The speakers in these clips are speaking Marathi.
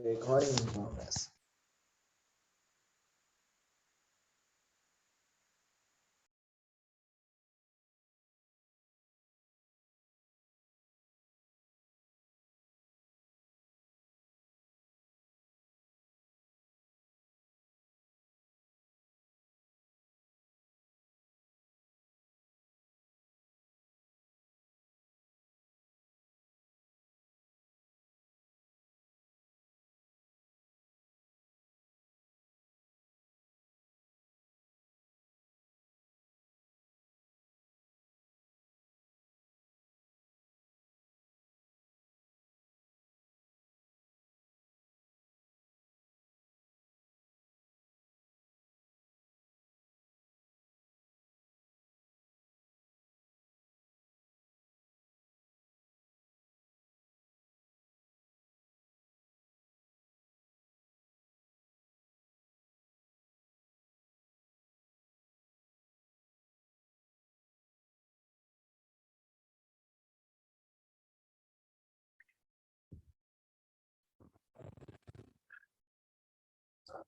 Recording in progress.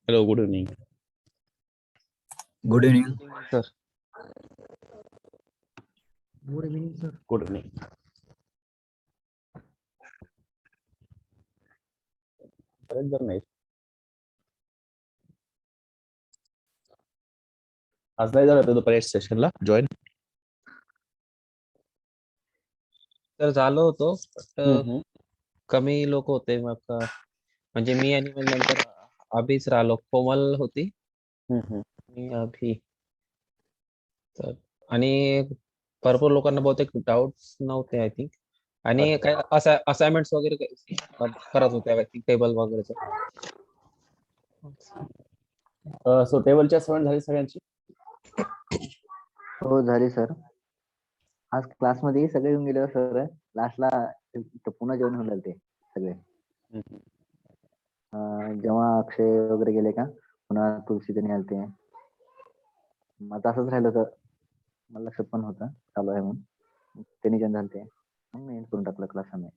Hello, good evening. Good evening. Sir. Good evening, sir. Good evening. बरेच जण नाहीत. आज नाही झालं दुपारी सेशनला जॉईन. तर झालो होतो but कमी लोक होते मग म्हणजे मी आणि मग नंतर अभिच राहिलो. कोमल होती आणि अभि. तर आणि भरपूर लोकांना बहुतेक डाऊट्स नव्हते आय थिंक. आणि काय असाइनमेंट्स वगैरे करत होते आय थिंक टेबल वगैरे. सो टेबलची असाइनमेंट झाली सगळ्यांची. हो झाली सर. आज क्लासमध्ये सगळे येऊन गेले सर. लास्टला पुन्हा जेवण होणार ते सगळे. जेव्हा अक्षय वगैरे गेले का पुन्हा तुलसी त्यांनी आलते. मग असंच राहिलं तर मला लक्षात पण होतं चालू आहे म्हणून त्यांनी जेवण झालते मग मी करून टाकलं क्लास आम्ही.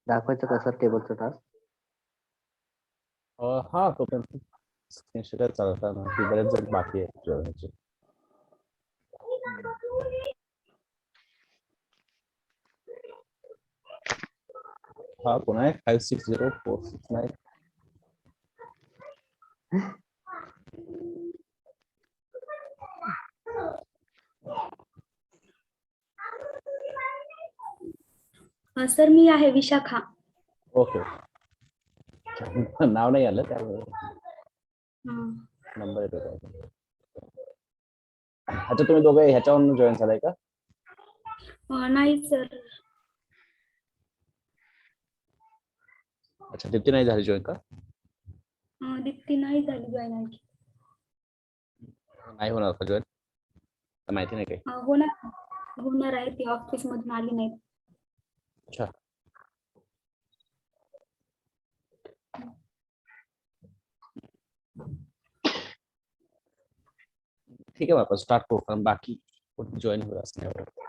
दाखवायचं का सर टेबलचं टास्क. हा तो पण स्क्रीनशॉट चालवता ना की बरेच जण बाकी आहेत जेवणाचे. हा कोण आहे 560469. सर मी आहे विशाखा. ओके. नाव नाही आलं त्यामुळे नंबर येतो. अच्छा तुम्ही दोघे ह्याच्यावरून जॉईन झालाय का. नाही सर. अच्छा दीप्ती नाही झाली जॉईन का. दीप्ती नाही झाली जॉईन आणखी. नाही होणार का जॉईन माहिती नाही काही. होणार आहे ती ऑफिस मधून आली नाही. अच्छा. ठीक आहे आपण स्टार्ट करू कारण बाकी जॉईन होईल असं नाही वाटत.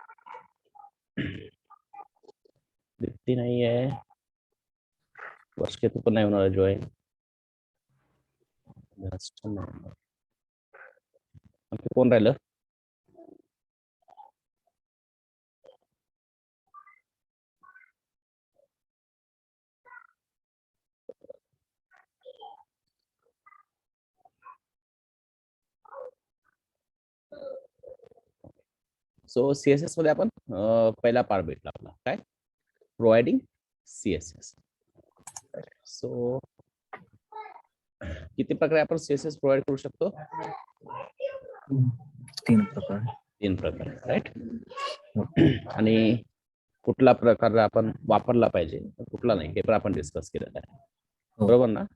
दीप्ती नाही आहे. वर्षे तू पण नाही होणार जॉईन. कोण राहिलं. सो सीएसएस मध्ये आपण पहिला पार्ट भेटला आपला काय प्रोव्हाइडिंग सीएसएस. सो किती प्रकारे आपण सीएसएस प्रोव्हाइड करू शकतो. 3 प्रकार राईट. आणि कुठला प्रकार आपण वापरला पाहिजे कुठला नाही हे पण आपण डिस्कस केलेलं आहे. बरोबर ना?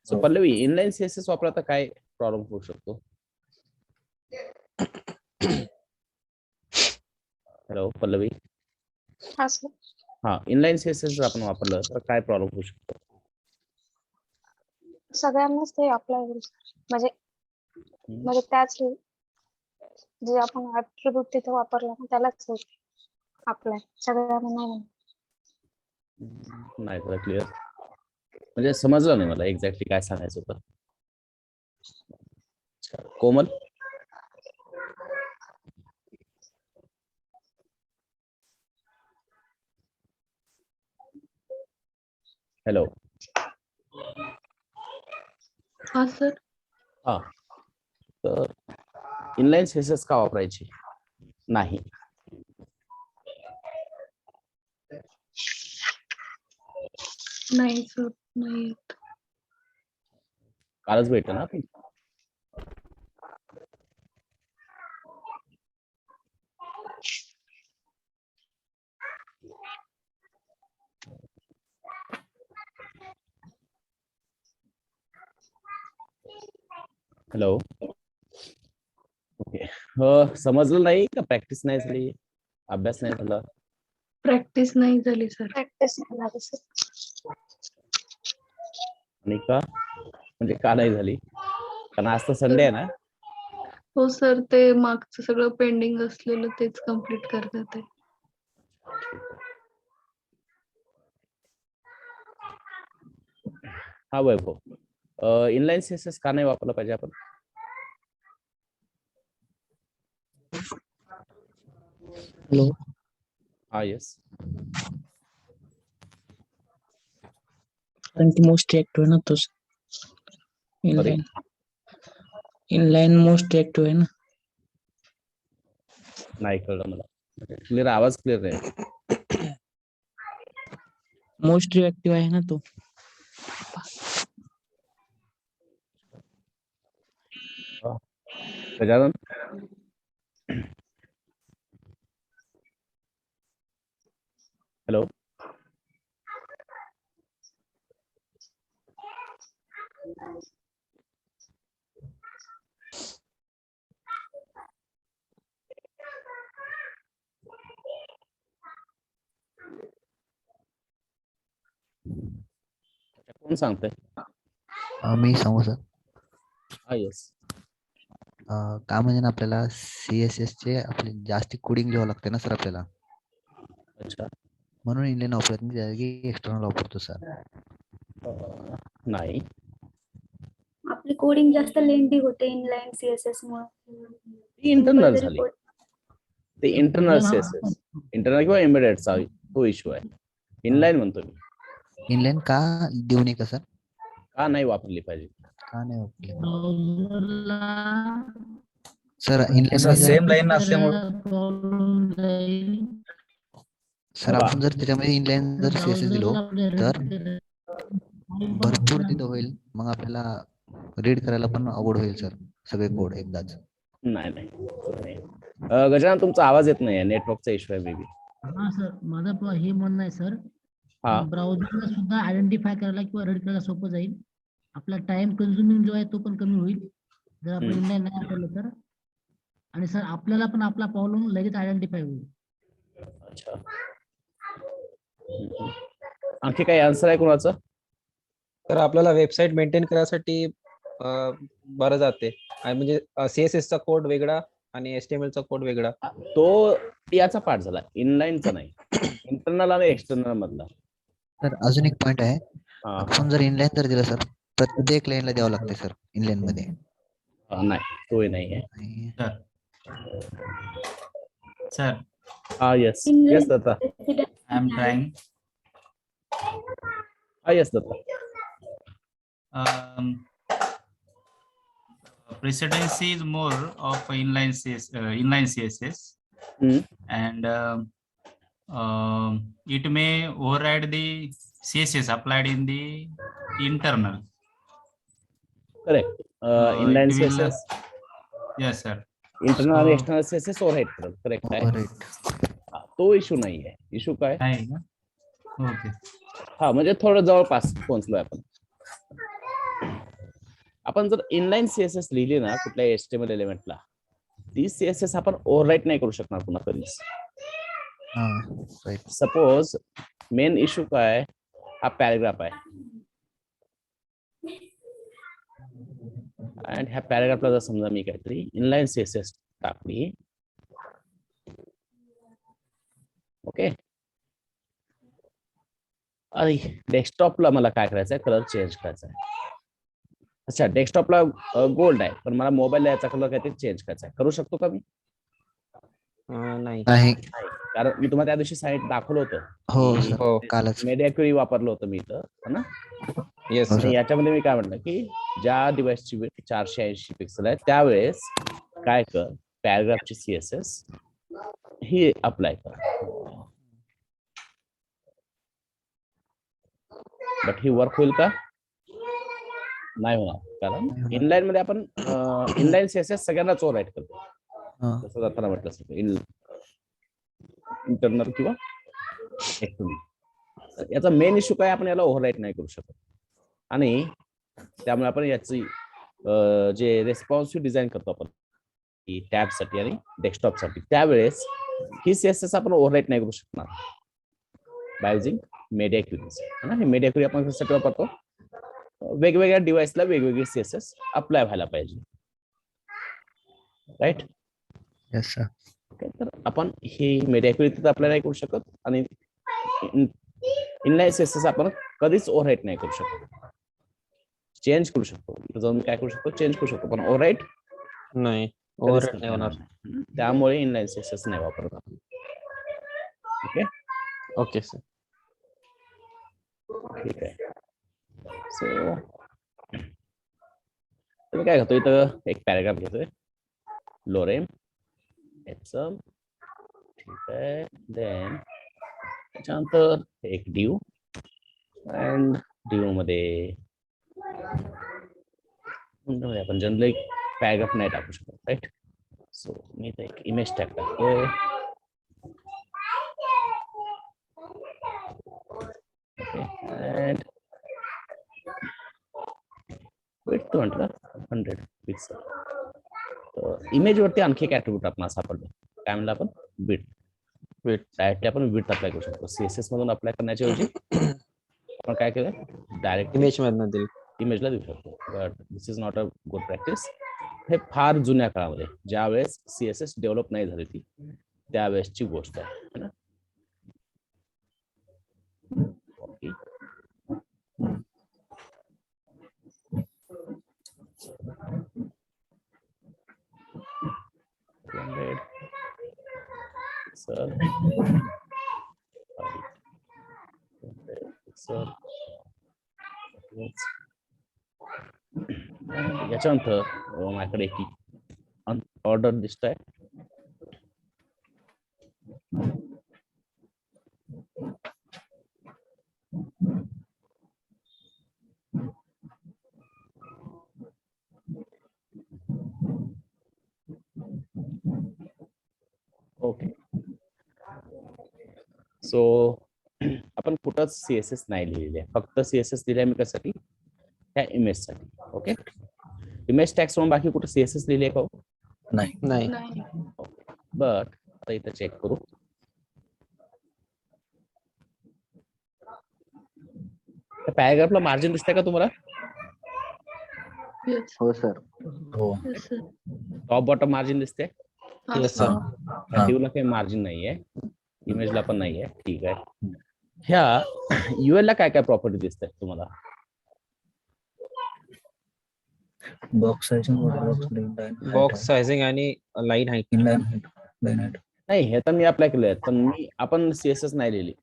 सो पल्लवी, इनलाईन सीएसएस वापरता काय प्रॉब्लेम होऊ शकतो? हॅलो पल्लवी. हा सर. हा, इनलाईन सीएसएस जर आपण वापरलं तर काय प्रॉब्लेम होऊ शकतो? सगळ्यांनाच ते अप्लाय होईल म्हणजे म्हणजे त्याच जे आपण ऍट्रिब्यूट तिथे वापरला ना त्यालाच अप्लाय सगळ्यांना नाही होणार. नाही तुला क्लिअर म्हणजे समजलं नाही मला एक्झॅक्टली काय सांगायचं होतं. कोमल. हॅलो. हा सर. हा, तर इनलाईन सीएसएस का वापरायची नाही? नाही सर, नाही येत. कालच भेटलं ना आपण. हॅलो. ओके. समजलं नाही का? प्रॅक्टिस नाही झाली, अभ्यास नाही झाला? प्रॅक्टिस नाही झाली सर. प्रॅक्टिस नाही झाली सर. आणि का म्हणजे का नाही झाली? कारण आज तर संडे आहे ना. हो सर, ते मागचं सगळं पेंडिंग असलेलं तेच कम्प्लीट करतात आहे. हा वैभव, इनलाईन सीएसएस का नाही वापरलं पाहिजे आपण? हॅलो. हा येस. कारण की मोस्ट ऍक्टिव्ह आहे ना तोच. इनलाईन इनलाईन मोस्ट ऍक्टिव्ह आहे ना. नाही कळलं मला. क्लिअर आवाज क्लिअर आहे. मोस्ट ऍक्टिव्ह आहे ना तो. गजानन. हॅलो. कोण सांगतंय? मी सांगू सर. हा येस. का म्हणजे ना आपल्याला सीएसएस चे आपले जास्ती कोडिंग लिहावं लागते ना सर आपल्याला. अच्छा. म्हणून इंडियन वापरत नाही, त्या जागी एक्सटर्नल वापरतो सर. नाही, आपली कोडिंग जास्त लेंदी होते इनलाईन सीएसएस मुळे. इंटरनल झाली. ते इंटरनल सीएसएस, इंटरनल किंवा एम्बेडेडचा तो इश्यू आहे. इनलाईन म्हणतो मी. इनलाईन का देऊ नये का सर? का नाही वापरली पाहिजे? का नाही वापरली ब्राउझरला सर? इनलाईन सेम लाईन असल्यामुळे प्रॉब्लेम जाईल. सर आपण जर त्याच्यामध्ये इनलाईन जर सीएसएस दिलो तर भरपूर तिथं होईल, मग आपल्याला रीड करायला पण अवघड होईल सर सगळे कोड एकदाच. नाही नाही. गजानन तुमचा आवाज येत नाही, नेटवर्कचा इश्यू आहे मे बी. हा सर, माझं हे म्हणणं आहे सर, हा. ब्राउझरला सुद्धा आयडेंटिफाय करायला किंवा रीड करायला सोपं जाईल. आपला टाइम कन्झ्युमिंग जो आहे तो पण कमी होईल जर आपण इनलाईन नाही वापरलं तर. आणि सर आपल्याला पण आपला प्रॉब्लेम लगेच आयडेंटिफाय होईल. अच्छा. आणखी काही आन्सर आहे कोणाचं? तर आपल्याला वेबसाईट मेंटेन करायसाठी बरं जाते आणि म्हणजे सीएसएस चा कोड वेगळा आणि एचटीएमएल चा कोड वेगळा. तो याचा पार्ट झाला, इनलाईनचा नाही, इंटरनल आणि एक्सटर्नल मधला. सर अजून एक पॉइंट आहे, हा. आपण जर इनलाईन जर दिलं सर प्रत्येक लाईनला द्यावं लागते सर इनलाईन मध्ये. नाही, तोही नाही आहे. सर हा yes yes Datta. I am trying. हा yes Datta. Precedency is more of inline CSS, and it may override the CSS applied in the internal. Correct. it inline will- CSS Yes, sir. Internal आणि So- एक्सटर्नल सीएसएस ओव्हरराइड करत. करेक्ट आहे. हा, तो इश्यू नाही आहे. इश्यू काय? आहे का? Okay. हा म्हणजे थोडं जवळपास पोहोचलोय आपण. आपण जर इनलाईन सीएसएस लिहिली ना कुठल्या HTML एलिमेंटला, ती सीएसएस आपण ओव्हरराईट नाही करू शकणार पुन्हा कधीच. सपोज मेन इश्यू काय, हा पॅराग्राफ आहे आणि ह्या पॅराग्राफला जर समजा मी काहीतरी इनलाईन सीएसएस टाकली, ओके, आणि डेस्कटॉपला मला काय करायचंय, कलर चेंज करायचा आहे. अच्छा, डेस्कटॉपला गोल्ड आहे पण मला मोबाईलला याचा कलर काहीतरी चेंज करायचा आहे, करू शकतो का मी? नाही. कारण मी तुम्हाला त्या दिवशी साईट दाखवलं होतं, हो. मीडिया क्वेरी वापरलं होतं मी इथं, है ना? Yes sir. आणि याच्यामध्ये मी काय म्हटलं की ज्या डिव्हाइसची विड्थ 480 पिक्सल आहे त्यावेळेस काय कर, पॅराग्राफची सीएसएस ही अप्लाय कर. बट ही वर्क होईल का? नाही होणार, कारण इनलाईन मध्ये आपण इनलाईन सीएसएस सगळ्यांनाच ओव्हरराईट करतो, जसं जाताना म्हटलं असतं इंटरनल किंवा एक्सटर्नल. याचा मेन इश्यू काय, आपण याला ओव्हरराईट नाही करू शकत. आणि त्यामुळे आपण याची जे रेस्पॉन्सिव्ह डिझाईन करतो आपण टॅबसाठी आणि डेस्कटॉपसाठी, त्यावेळेस ही सीएसएस आपण ओव्हरराईट नाही करू शकणार बाय युजिंग मीडिया क्वेरीज. हे मीडिया क्वेरी आपण कशासाठी वापरतो, वेगवेगळ्या डिव्हाइसला वेगवेगळी सीएसएस अप्लाय व्हायला पाहिजे, राईट? Yes sir. तर आपण ही मीडिया क्वेरी तिथं अप्लाय नाही करू शकत आणि इनलाईन सीएसएस आपण कधीच ओव्हरराईट नाही करू शकत. चेंज करू शकतो, इथं जाऊन काय करू शकतो, चेंज करू शकतो, पण ओव्हरराईट नाही, कधीच ओव्हरराईट करता नाही होणार. येणार नाही. त्यामुळे इनलाईन सीएसएस नाही वापरत आपण. Okay, okay sir. ठीक आहे. सो तुम्ही काय करतो, इथं एक पॅराग्राफ घेतोय, लोरेम एप्सम, ठीक आहे. देन त्याच्यानंतर एक डिव, अँड डिव मध्ये आपण जनरली पॅराग्राफ नाही टाकू शकतो, राईट? सो मी इथे एक इमेज टॅग टाकतोय. And width म्हटलं 100 पिक्सल. इमेज वरती आणखी एक ऍट्रिब्यूट आपण सापडलं, काय म्हणलं आपण, विड्थ. डायरेक्टली आपण विड्थ अप्लाय करू शकतो. सीएसएस मधून अप्लाय करण्याच्या ऐवजी आपण काय केलं, डायरेक्ट इमेज मधनं देऊ. इमेजला देऊ शकतो. But this is not a good practice. हे फार जुन्या काळामध्ये ज्या वेळेस सीएसएस डेव्हलप नाही झाली ती त्यावेळेसची गोष्ट आहे ना. याच्यानंतर माझ्याकडे की ऑर्डर दिसत आहे. ओके, सो आपण कुठंच सीएसएस नाही लिहिलेले आहे, फक्त सीएसएस लिहिले मी कशासाठी, त्या इमेज साठी. ओके, इमेज टॅग्स म्हणून बाकी कुठं सीएसएस लिहिले का? नाही. बट आता इथं चेक करू. पॅराग्राफला मार्जिन दिसतंय का तुम्हाला? हो सर. टॉप बॉटम मार्जिन दिसते? Yes sir. डिवला काही मार्जिन नाहीये, इमेजला पण नाहीये, ठीक आहे. ह्या यूएल ला काय काय प्रॉपर्टी दिसतात तुम्हाला? बॉक्स साइजिंग आणि लाईन हाईट. नाही, हे तर मी अप्लाय केलंय, पण आपण सीएसएस नाही लिहिली,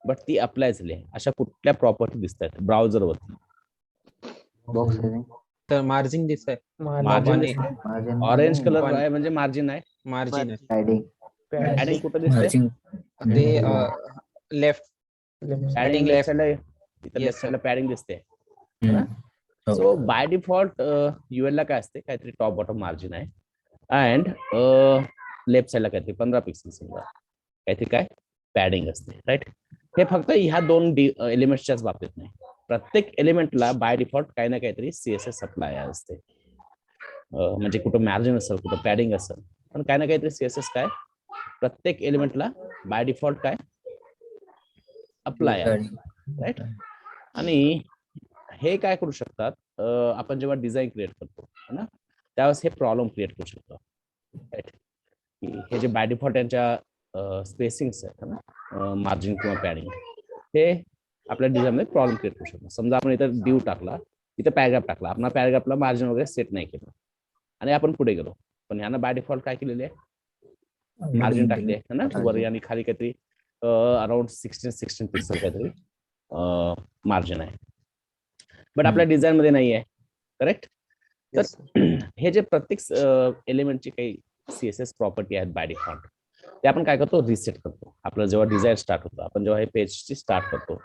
बट ती अप्लाय झाली. अशा कुठल्या प्रॉपर्टी दिसतात ब्राउझर वरती? बॉक्स साइजिंग, तर मार्जिन दिसतंय. मार्जिन ऑरेंज कलर आहे म्हणजे मार्जिन आहे. मार्जिन आहे पॅडिंग, पॅडिंग कुठं दिसते? ते लेफ्ट. पॅडिंग लेफ्ट साइडला, इथं लेफ्ट साइडला पॅडिंग दिसते. सो बाय डिफॉल्ट यूएल ला काय असते, काहीतरी टॉप बॉटम मार्जिन आहे अँड लेफ्ट साइडला काहीतरी 15 पिक्सल समजा काहीतरी काय पॅडिंग असते, राईट? हे फक्त ह्या दोन एलिमेंट्सच्याच बाबतीत नाही, प्रत्येक एलिमेंटला बाय डिफॉल्ट काही ना काहीतरी सीएसएस अप्लाय असते. म्हणजे कुठं मार्जिन असेल, कुठं पॅडिंग असेल, पण काही ना काहीतरी सीएसएस काय प्रत्येक एलिमेंटला बाय डिफॉल्ट काय अप्लाय आहे. राईट. आणि हे काय करू शकतात, आपण जेव्हा डिझाईन क्रिएट करतो ना, त्यावेळेस हे प्रॉब्लेम क्रिएट करू शकतो. राईट. हे जे बाय डिफॉल्ट यांच्या स्पेसिंग्स आहेत ना, मार्जिन किंवा पॅडिंग, हे आपल्या डिझाईनमध्ये प्रॉब्लेम क्रिएट करू शकतो. समजा आपण इथं डिव टाकला, इथं पॅराग्राफ टाकला, आपण पॅराग्राफला मार्जिन वगैरे सेट नाही केलं आणि आपण पुढे गेलो, पण ह्यानं बाय डिफॉल्ट काय केलेले आहे, मार्जिन टाकले आहे ना वर आणि खाली काहीतरी अराउंड 16 पिक्सल काहीतरी मार्जिन आहे, बट आपल्या डिझाईन मध्ये नाही आहे. करेक्ट. तर हे जे प्रत्येक एलिमेंटची काही सीएसएस प्रॉपर्टी आहेत बाय डिफॉल्ट, ते आपण काय करतो, रिसेट करतो. आपलं जेव्हा डिझाईन स्टार्ट होतं, आपण जेव्हा हे पेजची स्टार्ट करतो,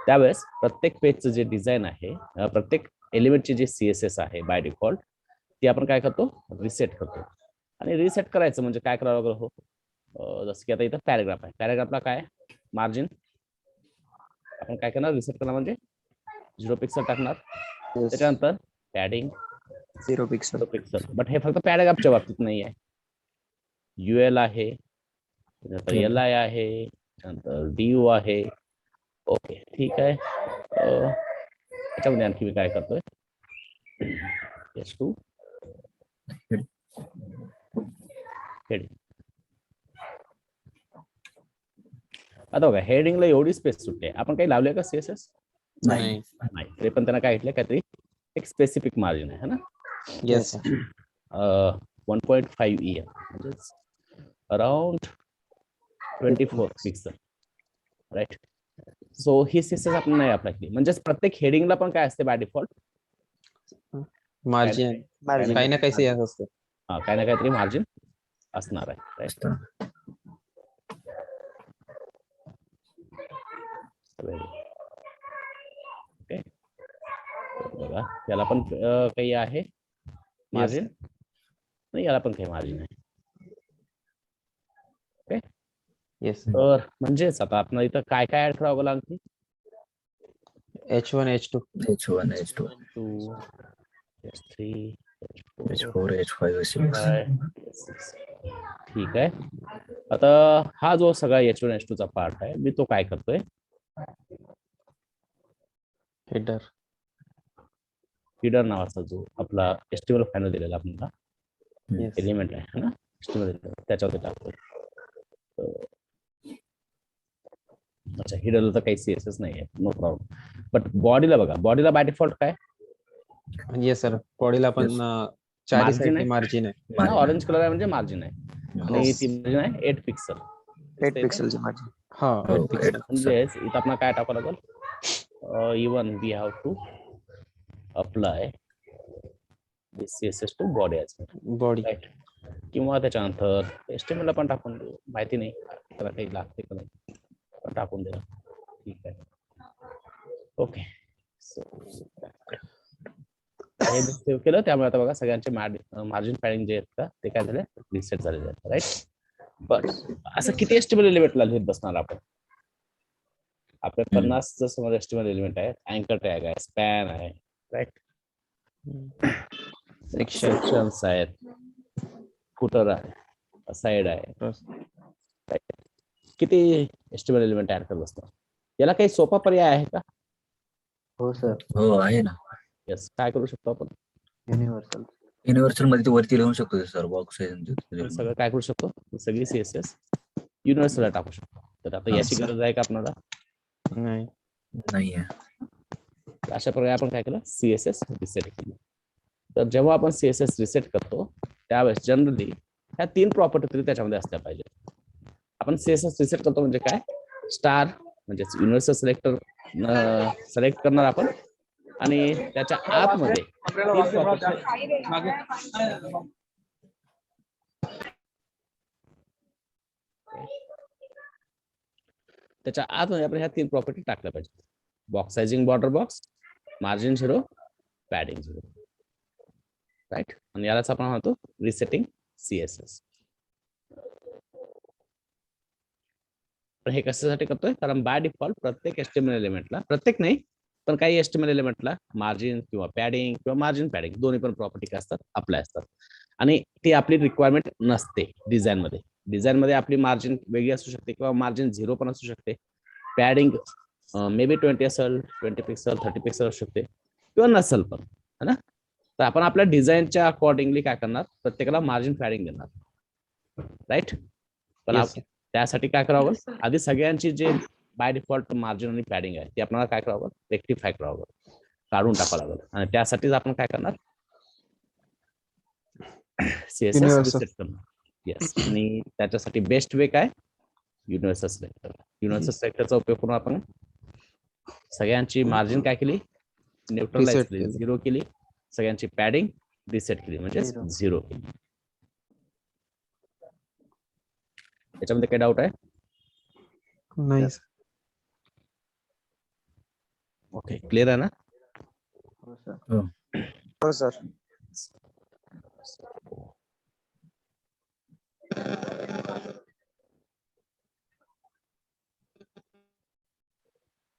त्यावेळेस प्रत्येक पेजचं जे डिझाईन आहे, प्रत्येक एलिमेंटची जे सीएसएस आहे बाय डिफॉल्ट, ती आपण काय करतो, रिसेट करतो. आणि रिसेट करायचं म्हणजे काय करावं लागलं हो, जसं की आता इथं पॅराग्राफ आहे, पॅराग्राफला काय मार्जिन आपण काय करणार, रिसेट करणार म्हणजे 0 पिक्सल टाकणार. त्याच्यानंतर पॅडिंग 0 पिक्सल. बट हे फक्त पॅराग्राफच्या बाबतीत नाही आहे, UL आहे, नंतर LI आहे, नंतर DU आहे. ओके, ठीक आहे. त्याच्यामध्ये आणखी मी काय करतोय, S2 हेडिंग. आता बघा, हेडिंगला एवढी स्पेस सुटते, आपण काही लावले का सीएसएस? नाही. तरी पण त्यांना काय घेतलं, काहीतरी एक स्पेसिफिक मार्जिन आहे ना. येस. 1.5 EM म्हणजेच अराउंड 24 पिक्सल. राईट. सो ही सीएसएस आपण नाही अप्लाय केली, म्हणजेच प्रत्येक हेडिंगला पण काय असते बाय डिफॉल्ट, मार्जिन काही ना काही सीएस असते. काही ना काहीतरी मार्जिन असणार आहे. राईट. ओके, बघा याला पण काही आहे मार्जिन, नाही याला पण काही मार्जिन आहे. ओके. येस. तर म्हणजेच आता आपण इथं काय काय ऍड करावं लागते, H1 H2 H1 H2 2 S3 H4 H5 H6. ठीक आहे. आता हा जो सगळा H1 H2 चा पार्ट आहे, मी तो काय करतोय, हेडर फीडर नावाचा जो आपला HTML फाईल दिलेला आपल्याला एलिमेंट आहे ना, HTML त्याच्यावर टाकतोय. अच्छा, हिडरला तर काही सीएसएस नाही आहे, नो प्रॉब्लेम. बट बॉडीला बघा, बॉडीला बाय डिफॉल्ट काय, येस सर, बॉडीला पण चारी Margin साईडने आहे. मार्जिन आहे. ऑरेंज कलर आहे म्हणजे मार्जिन आहे, आणि ती मार्जिन आहे 8 पिक्सल. 8 पिक्सलची मार्जिन. हा, म्हणजेच इथं आपण काय टाकावं लागेल, even we have to apply CSS to body as body. Right. किंवा त्याच्यानंतर HTML ला पण टाकून देऊ, माहिती नाही त्याला काही लागते का नाही, पण टाकून देऊ. ठीक आहे. ओके. हे सेव्ह केलं, त्यामुळे आता बघा सगळ्यांचे मार्जिन पॅडिंग जे आहेत का ते काय झाले, रिसेट झालेले आहेत. राईट. पण असं किती HTML एलिमेंटला लिहित बसणार आपण, आपल्या 50 समज HTML एलिमेंट आहे, अँकर टॅग आहे, स्पॅन आहे, राईट, सेक्शन्स आहेत, फुटर आहे, साइड आहे, किती HTML एलिमेंट ऍड करत बसणार. याला काही सोपा पर्याय आहे का? हो सर. हो आहे ना. येस. काय करू शकतो आपण, युनिव्हर्सल मध्ये वरती लिहू शकतो सर, बॉक्स सगळं काय करू शकतो, सगळी सीएसएस युनिव्हर्सलला टाकू शकतो. तर आता याची गरज आहे का आपल्याला, नाही. अशा प्रकारे आपण काय केलं, सीएसएस रिसेट केली. तर जेव्हा आपण सीएसएस रिसेट करतो, त्यावेळेस जनरली ह्या 3 प्रॉपर्टी तरी त्याच्यामध्ये असल्या पाहिजे. आपण सीएसएस रिसेट करतो म्हणजे काय, स्टार म्हणजे युनिव्हर्सल सिलेक्टर सिलेक्ट करणार आपण, आणि त्याच्या आतमध्ये 3 प्रॉपर्टी, त्याच्या आतमध्ये आपण ह्या 3 प्रॉपर्टी टाकल्या पाहिजे, box sizing border box, margin 0, padding 0. Right. आणि यालाच आपण म्हणतो रिसेटिंग सीएसएस. पण हे कशासाठी करतोय, कारण बाय डिफॉल्ट प्रत्येक HTML एलिमेंटला, प्रत्येक नाही पण काही एस्टिमेट एलिमेंटला मार्जिन किंवा पॅडिंग किंवा मार्जिन पॅडिंग दोन्ही पण प्रॉपर्टी काय असतात, अप्लाय असतात. आणि ती आपली रिक्वायरमेंट नसते डिझाईनमध्ये. डिझाईनमध्ये आपली मार्जिन वेगळी असू शकते किंवा मार्जिन 0 पण असू शकते. पॅडिंग मे बी 20 असेल, 20 पिक्सल 30 पिक्सल असू शकते किंवा नसेल पण, है ना. तर आपण आपल्या डिझाईनच्या अकॉर्डिंगली काय करणार, प्रत्येकाला मार्जिन पॅडिंग देणार, राईट. पण Yes, sir. त्यासाठी काय करावं, Yes, sir. आधी सगळ्यांची जे बाय डिफॉल्ट मार्जिन आणि पॅडिंग आहे ती आपल्याला काय करावं, रेक्टिफाय करावं, काढून टाकावं लागेल. आणि त्यासाठीच आपण काय करणार, CSS Universal. रिसेट करणार. येस. आणि त्याच्यासाठी बेस्ट वे काय, युनिव्हर्सल सिलेक्टर. युनिव्हर्सल सिलेक्टरचा उपयोग करून आपण सगळ्यांची मार्जिन काय केली, न्यूट्रलाइज Reset केली, केली. 0 केली. सगळ्यांची पॅडिंग रिसेट केली म्हणजे Zero. 0 केली. याच्यामध्ये काय डाऊट आहे? नाही ओके, क्लिअर आहे ना? हो सर. हो. हो सर.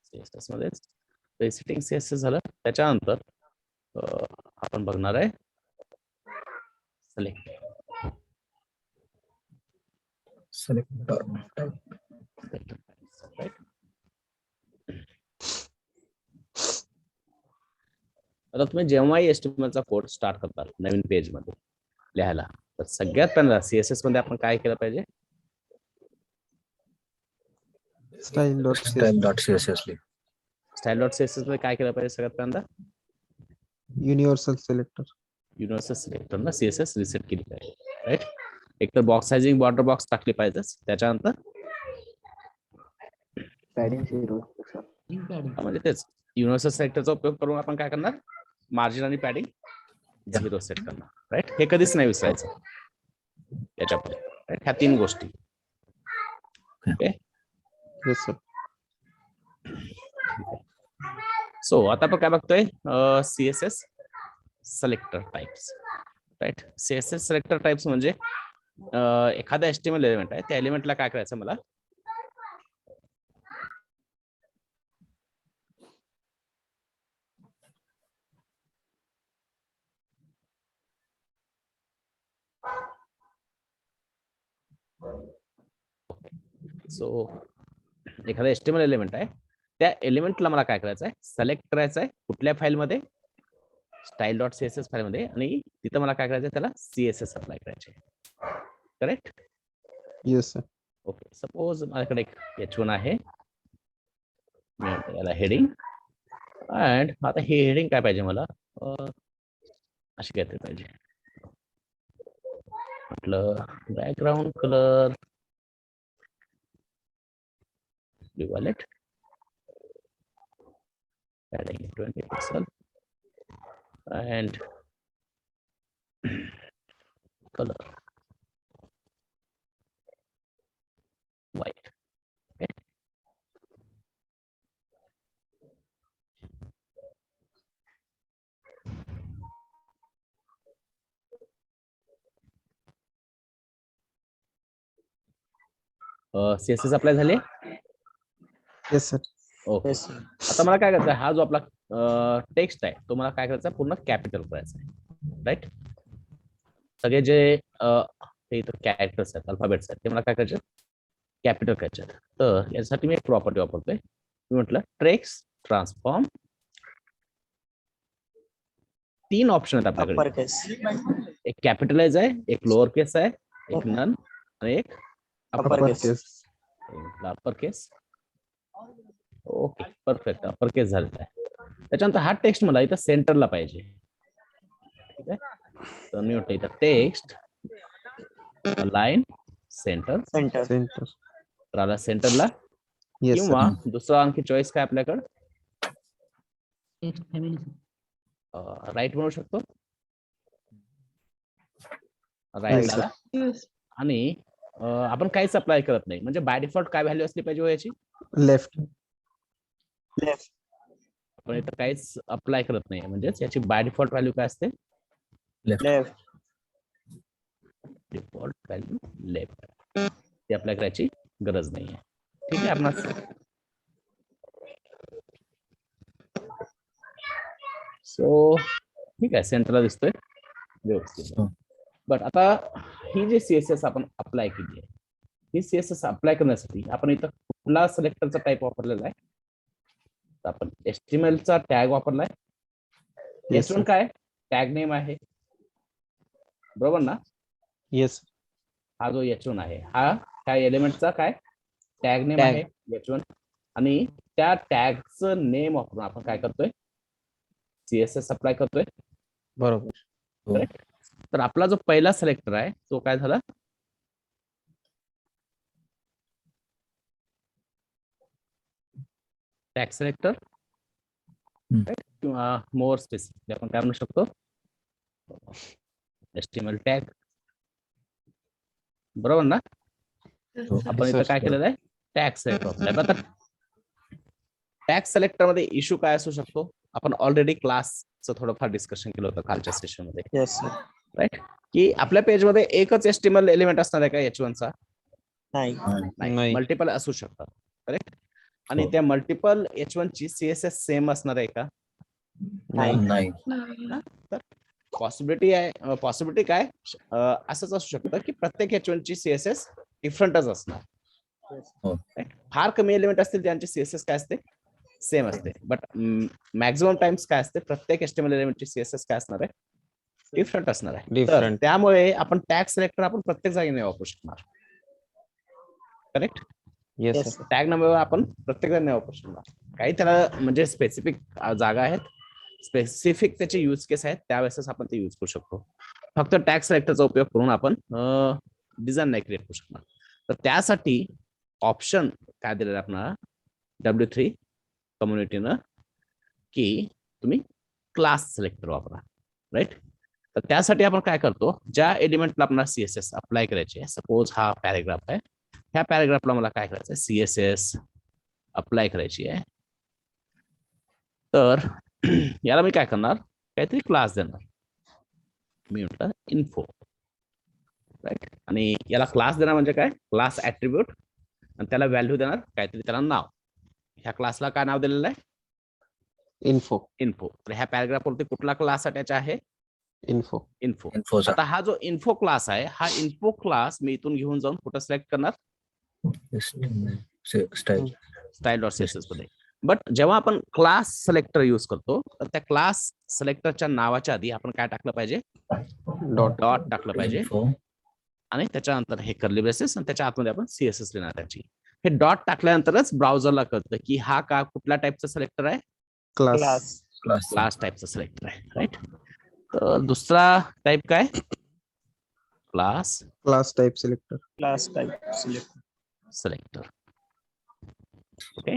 CSS मध्ये बेसिक CSS झालं. त्याच्यानंतर आपण बघणार आहे सिलेक्ट. सिलेक्टर आता तुम्ही जेव्हाही HTML चा कोड स्टार्ट करता नवीन पेज मध्ये लिहायला, तर सगळ्यात पहिल्यांदा CSS मध्ये आपण काय केलं पाहिजे, style.css लिह. style.css मध्ये काय केलं पाहिजे सगळ्यात पहिल्यांदा, युनिव्हर्सल सिलेक्टर. युनिव्हर्सल सिलेक्टरला CSS रिसेट केली पाहिजे, राईट. एक तर बॉक्स साइजिंग बॉर्डर बॉक्स टाकली पाहिजे. त्याच्यानंतर पॅडिंग 0 सर. म्हणजे तेच युनिव्हर्सल सिलेक्टरचा उपयोग करून आपण काय करणार, मार्जिन आणि पॅडिंग 0 सेट करणार, राईट. हे कधीच नाही विसरायचं याच्यामध्ये, राईट. ह्या 3 गोष्टी. ओके. Yes sir. सो आता आपण काय बघतोय, CSS selector types, right. CSS selector types म्हणजे एखादा HTML एलिमेंट आहे, त्या एलिमेंटला काय करायचं, मला सो एखादा HTML एलिमेंट आहे, त्या एलिमेंटला मला काय करायचं आहे, सिलेक्ट करायचं आहे. कुठल्या फाईलमध्ये, style.css फाईलमध्ये. आणि तिथं मला काय करायचं, त्याला CSS अप्लाय करायचे, correct. Yes sir. Okay. Suppose माझ्याकडे एक H1 आहे, मी याला हेडिंग, अँड आता हे हेडिंग काय पाहिजे मला, अशी काहीतरी पाहिजे. म्हटलं background colour blue wallet, adding 20 pixel and color white. Okay. CSS apply झाले. Yes sir. ओके. आता मला काय करायचं, हा जो आपला टेक्स्ट आहे तो मला काय करायचा, पूर्ण कॅपिटल करायचा आहे, राईट. सगळे जे इथं कॅरेक्टर्स आहेत, अल्फाबेट्स आहेत, ते मला काय करायचे, कॅपिटल करायचे. तर यासाठी मी एक प्रॉपर्टी वापरतोय. मी म्हटलं टेक्स्ट ट्रान्सफॉर्म. 3 ऑप्शन आहेत आपल्याकडे, एक कॅपिटलाइज आहे, एक लोअर केस आहे, एक नन आणि एक upper case. Upper case. Okay, perfect. Upper case झालेला आहे. त्याच्यानंतर हा टेक्स्ट मला इथं सेंटरला पाहिजे, ठीक आहे. तर मी म्हटलं इथं टेक्स्ट लाईन सेंटर, तर आला सेंटरला. Yes sir. किंवा दुसरा आणखी चॉईस काय आपल्याकडं, टेक्स्ट फॅमिली. राईट म्हणू शकतो, Right, राईट sir. आला. Yes. आणि आपण काहीच अप्लाय करत नाही, म्हणजे बाय डिफॉल्ट काय व्हॅल्यू असली पाहिजे याची, लेफ्ट. आपण इथं काहीच अप्लाय करत नाही, म्हणजेच याची बाय डिफॉल्ट व्हॅल्यू काय असते, लेफ्ट. Default value left. ती अप्लाय करायची गरज नाहीये, ठीक आहे. आपण सो ठीक आहे, सेंटरला दिसतोय व्यवस्थित. हो. बट आता ही जी CSS आपण अप्लाय केली आहे, ही CSS अप्लाय करण्यासाठी आपण इथं कुठला सिलेक्टरचा टाईप वापरलेला आहे? तर आपण HTML चा टॅग वापरलाय. Yes, H1 काय टॅग नेम आहे, बरोबर ना? येस हा जो H1 आहे हा त्या एलिमेंटचा काय टॅग नेम Tag. आहे H1, आणि त्या टॅगचं नेम वापरून आपण काय करतोय, CSS अप्लाय करतोय. बरोबर. हो. तर आपला जो पहिला सिलेक्टर आहे तो काय झाला, टॅग सिलेक्टर किंवा मोर स्पेसिफिक आपण काय म्हणू शकतो, HTML टॅग, बरोबर ना? हो. आपण इथं Yes, काय sir. केलेलं आहे, टॅग सिलेक्ट वापरलाय. आता टॅग सिलेक्टर मध्ये इश्यू काय असू शकतो, आपण ऑलरेडी क्लासचं थोडंफार डिस्कशन केलं होतं कालच्या सेशन मध्ये, Yes, sir. राईट? की आपल्या पेज मध्ये एकच HTML एलिमेंट असणार आहे का H1 चा? नाही. नाही. मल्टिपल असू शकतात, करेक्ट? आणि हो. त्या मल्टिपल H1 ची CSS सेम असणार आहे का? नाही. नाही. नाही. तर पॉसिबिलिटी आहे, पॉसिबिलिटी काय असंच असू शकतं की प्रत्येक H1 ची CSS डिफरंटच असणार. हो. Right? फार कमी एलिमेंट असतील त्यांची CSS काय असते, सेम असते. बट मॅक्झिमम टाइम्स काय असते, प्रत्येक HTML एलिमेंटची CSS काय असणार आहे, डिफरंट असणार आहे. तर Different. त्यामुळे आपण टॅग सिलेक्टर आपण प्रत्येक जागी नाही वापरू शकणार, correct? Yes, sir. Tag number आपण प्रत्येक जागी नाही वापरू शकणार. काही त्याला म्हणजे स्पेसिफिक जागा आहेत, स्पेसिफिक त्याचे यूज केस आहेत, त्यावेळेस आपण ते यूज करू शकतो. फक्त टॅग सिलेक्टरचा उपयोग करून आपण डिझाईन नाही क्रिएट करू शकणार. तर त्यासाठी ऑप्शन काय दिलेलं आपल्याला W3 कम्युनिटीनं, की तुम्ही क्लास सिलेक्टर वापरा, राईट? तर त्यासाठी आपण काय करतो, ज्या एलिमेंटला आपल्याला CSS अप्लाय करायचे आहे, सपोज हा पॅरेग्राफ आहे, ह्या पॅरेग्राफला मला काय करायचं आहे, CSS अप्लाय करायची आहे. तर याला मी काय करणार, काहीतरी क्लास देणार. मी म्हटलं इन्फो, राईट? आणि याला क्लास देणार म्हणजे काय, क्लास ऍट्रिब्यूट, आणि त्याला व्हॅल्यू देणार काहीतरी त्याला नाव. ह्या क्लासला काय नाव दिलेलं आहे, Info. इन्फो. तर ह्या पॅराग्राफ वरती कुठला क्लास अटॅच आहे, Info. इन्फो. इन्फोचा. आता हा जो इन्फो क्लास आहे, हा इन्फो क्लास मी इथून घेऊन जाऊन कुठं सिलेक्ट करणार, स्टाईल. स्टाईल डॉट CSS मध्ये. बट जेव्हा आपण क्लास सिलेक्टर यूज करतो, तर त्या क्लास सिलेक्टरच्या नावाच्या आधी आपण काय टाकलं पाहिजे, Dot. डॉट टाकलं पाहिजे, इन्फो. आणि त्याच्यानंतर हे कर्ली ब्रेसेस, आणि त्याच्या आतमध्ये आपण CSS लिहिणार त्याची. हे डॉट टाकल्यानंतरच ब्राउझरला कळतं की हा का कुठल्या टाईपचा सिलेक्टर आहे, Class. क्लास. क्लास टाईपचा सिलेक्टर आहे, राईट? तर दुसरा टाईप काय, class Class type selector. Selector. Okay.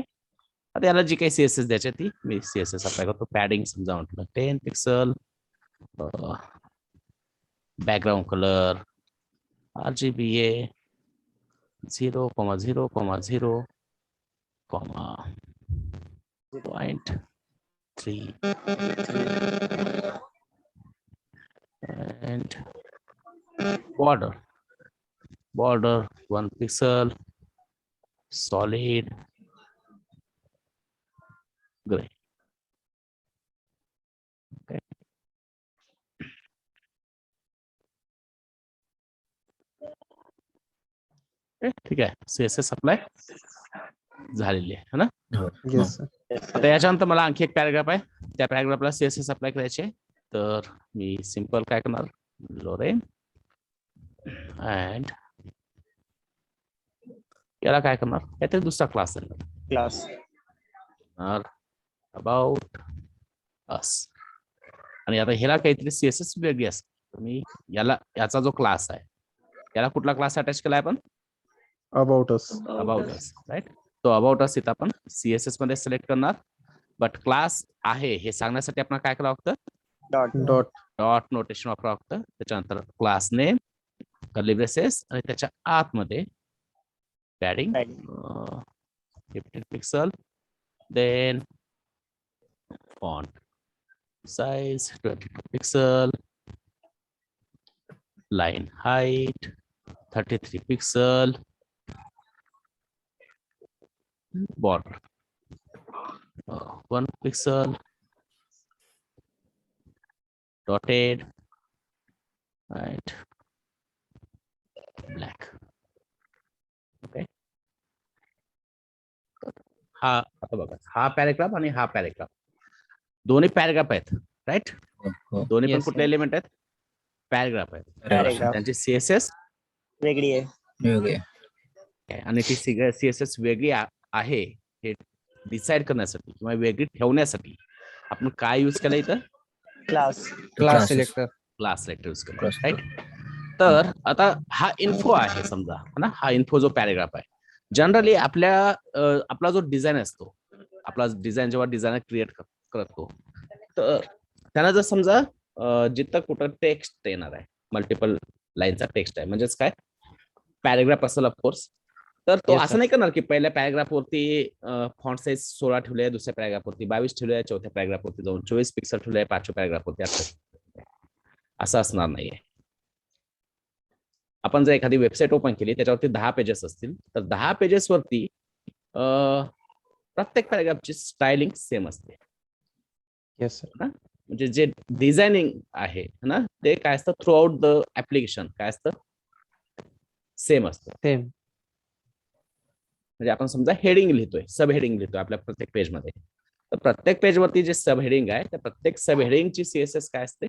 आता याला जी काही CSS द्यायची ती मी CSS अप्लाय करतो. पॅडिंग समजा म्हटलं 10 pixel, background colour RGBA 0,0,0,0,3 and border 1 pixel, solid gray. Okay. ठीक आहे, CSS अप्लाय झालेली आहे ना. हो. Yes, sir. आता याच्यानंतर मला आणखी एक पॅराग्राफ आहे, त्या पॅराग्राफला CSS अप्लाय करायचे. तर मी सिंपल काय करणार, लोरेन, अँड याला काय करणार, काहीतरी दुसरा क्लास देणार, Class. About us. आणि आता ह्याला काहीतरी CSS वेगळी असते. तर मी याचा जो क्लास आहे, याला कुठला क्लास अटॅच केलाय आपण, About us. About us, right? तो अबाउट अस इथं आपण CSS मध्ये सिलेक्ट करणार. बट क्लास आहे हे सांगण्यासाठी आपण काय करावं लागतं, Dot. डॉट नोटेशन वापरावं लागतं. त्याच्यानंतर क्लास नेम, कर्ली ब्रेसेस, आणि त्याच्या आतमध्ये padding 15 pixel, then font size 22 pixel, line height 33 pixel, border 1 pixel, dotted and black. Okay, हा आता बघा, हा पॅरेग्राफ आणि हा पॅरेग्राफ दोन्ही पॅरेग्राफ आहेत, राईट? हो. दोन्ही पण Yes, कुठले sir. एलिमेंट आहेत? पॅरेग्राफ आहेत. Paragraph. त्यांची सीएसएस वेगळी आहे. आणि ती सीएसएस वेगळी आहे हे डिसाइड करण्यासाठी किंवा वेगळी ठेवण्यासाठी आपण काय यूज केलं इथं? Class. Class selector. Class selector use केलं, Class राईट? तर आता हा इन्फो आहे समजा, है ना? हा इन्फो जो पॅरेग्राफ आहे, जनरली आपला जो डिझाईन असतो, आपला डिझाईन जेव्हा डिझायनर क्रिएट करतो, तर त्याला जर समजा जिथं कुठं टेक्स्ट येणार आहे, मल्टिपल लाईनचा टेक्स्ट आहे, म्हणजेच काय पॅरेग्राफ असेल ऑफकोर्स, तर तो Yes, असं sir. नाही करणार की पहिल्या पॅरेग्राफ वरती फॉन्ट साईज 16 ठेवले, दुसऱ्या पॅरेग्राफ वरती 22 ठेवले, चौथ्या पॅरेग्राफ वरती जाऊन 24 पिक्सल ठेवले, पाचव्या पॅरेग्राफ वरती असं असणार नाहीये. आपण जर एखादी वेबसाईट ओपन केली, त्याच्यावरती 10 पेजेस असतील, तर 10 पेजेस वरती प्रत्येक पॅरेग्राफची स्टायलिंग सेम असते. Yes, sir. म्हणजे जे डिझायनिंग आहे ना, ते काय असतं थ्रू आउट द ऍप्लिकेशन काय असतं, सेम असतं. Same. म्हणजे आपण समजा हेडिंग लिहितोय, सब हेडिंग लिहितोय आपल्या प्रत्येक पेजमध्ये, तर प्रत्येक पेजवरती जे सब हेडिंग आहे, त्या प्रत्येक सब हेडिंगची सीएसएस काय असते,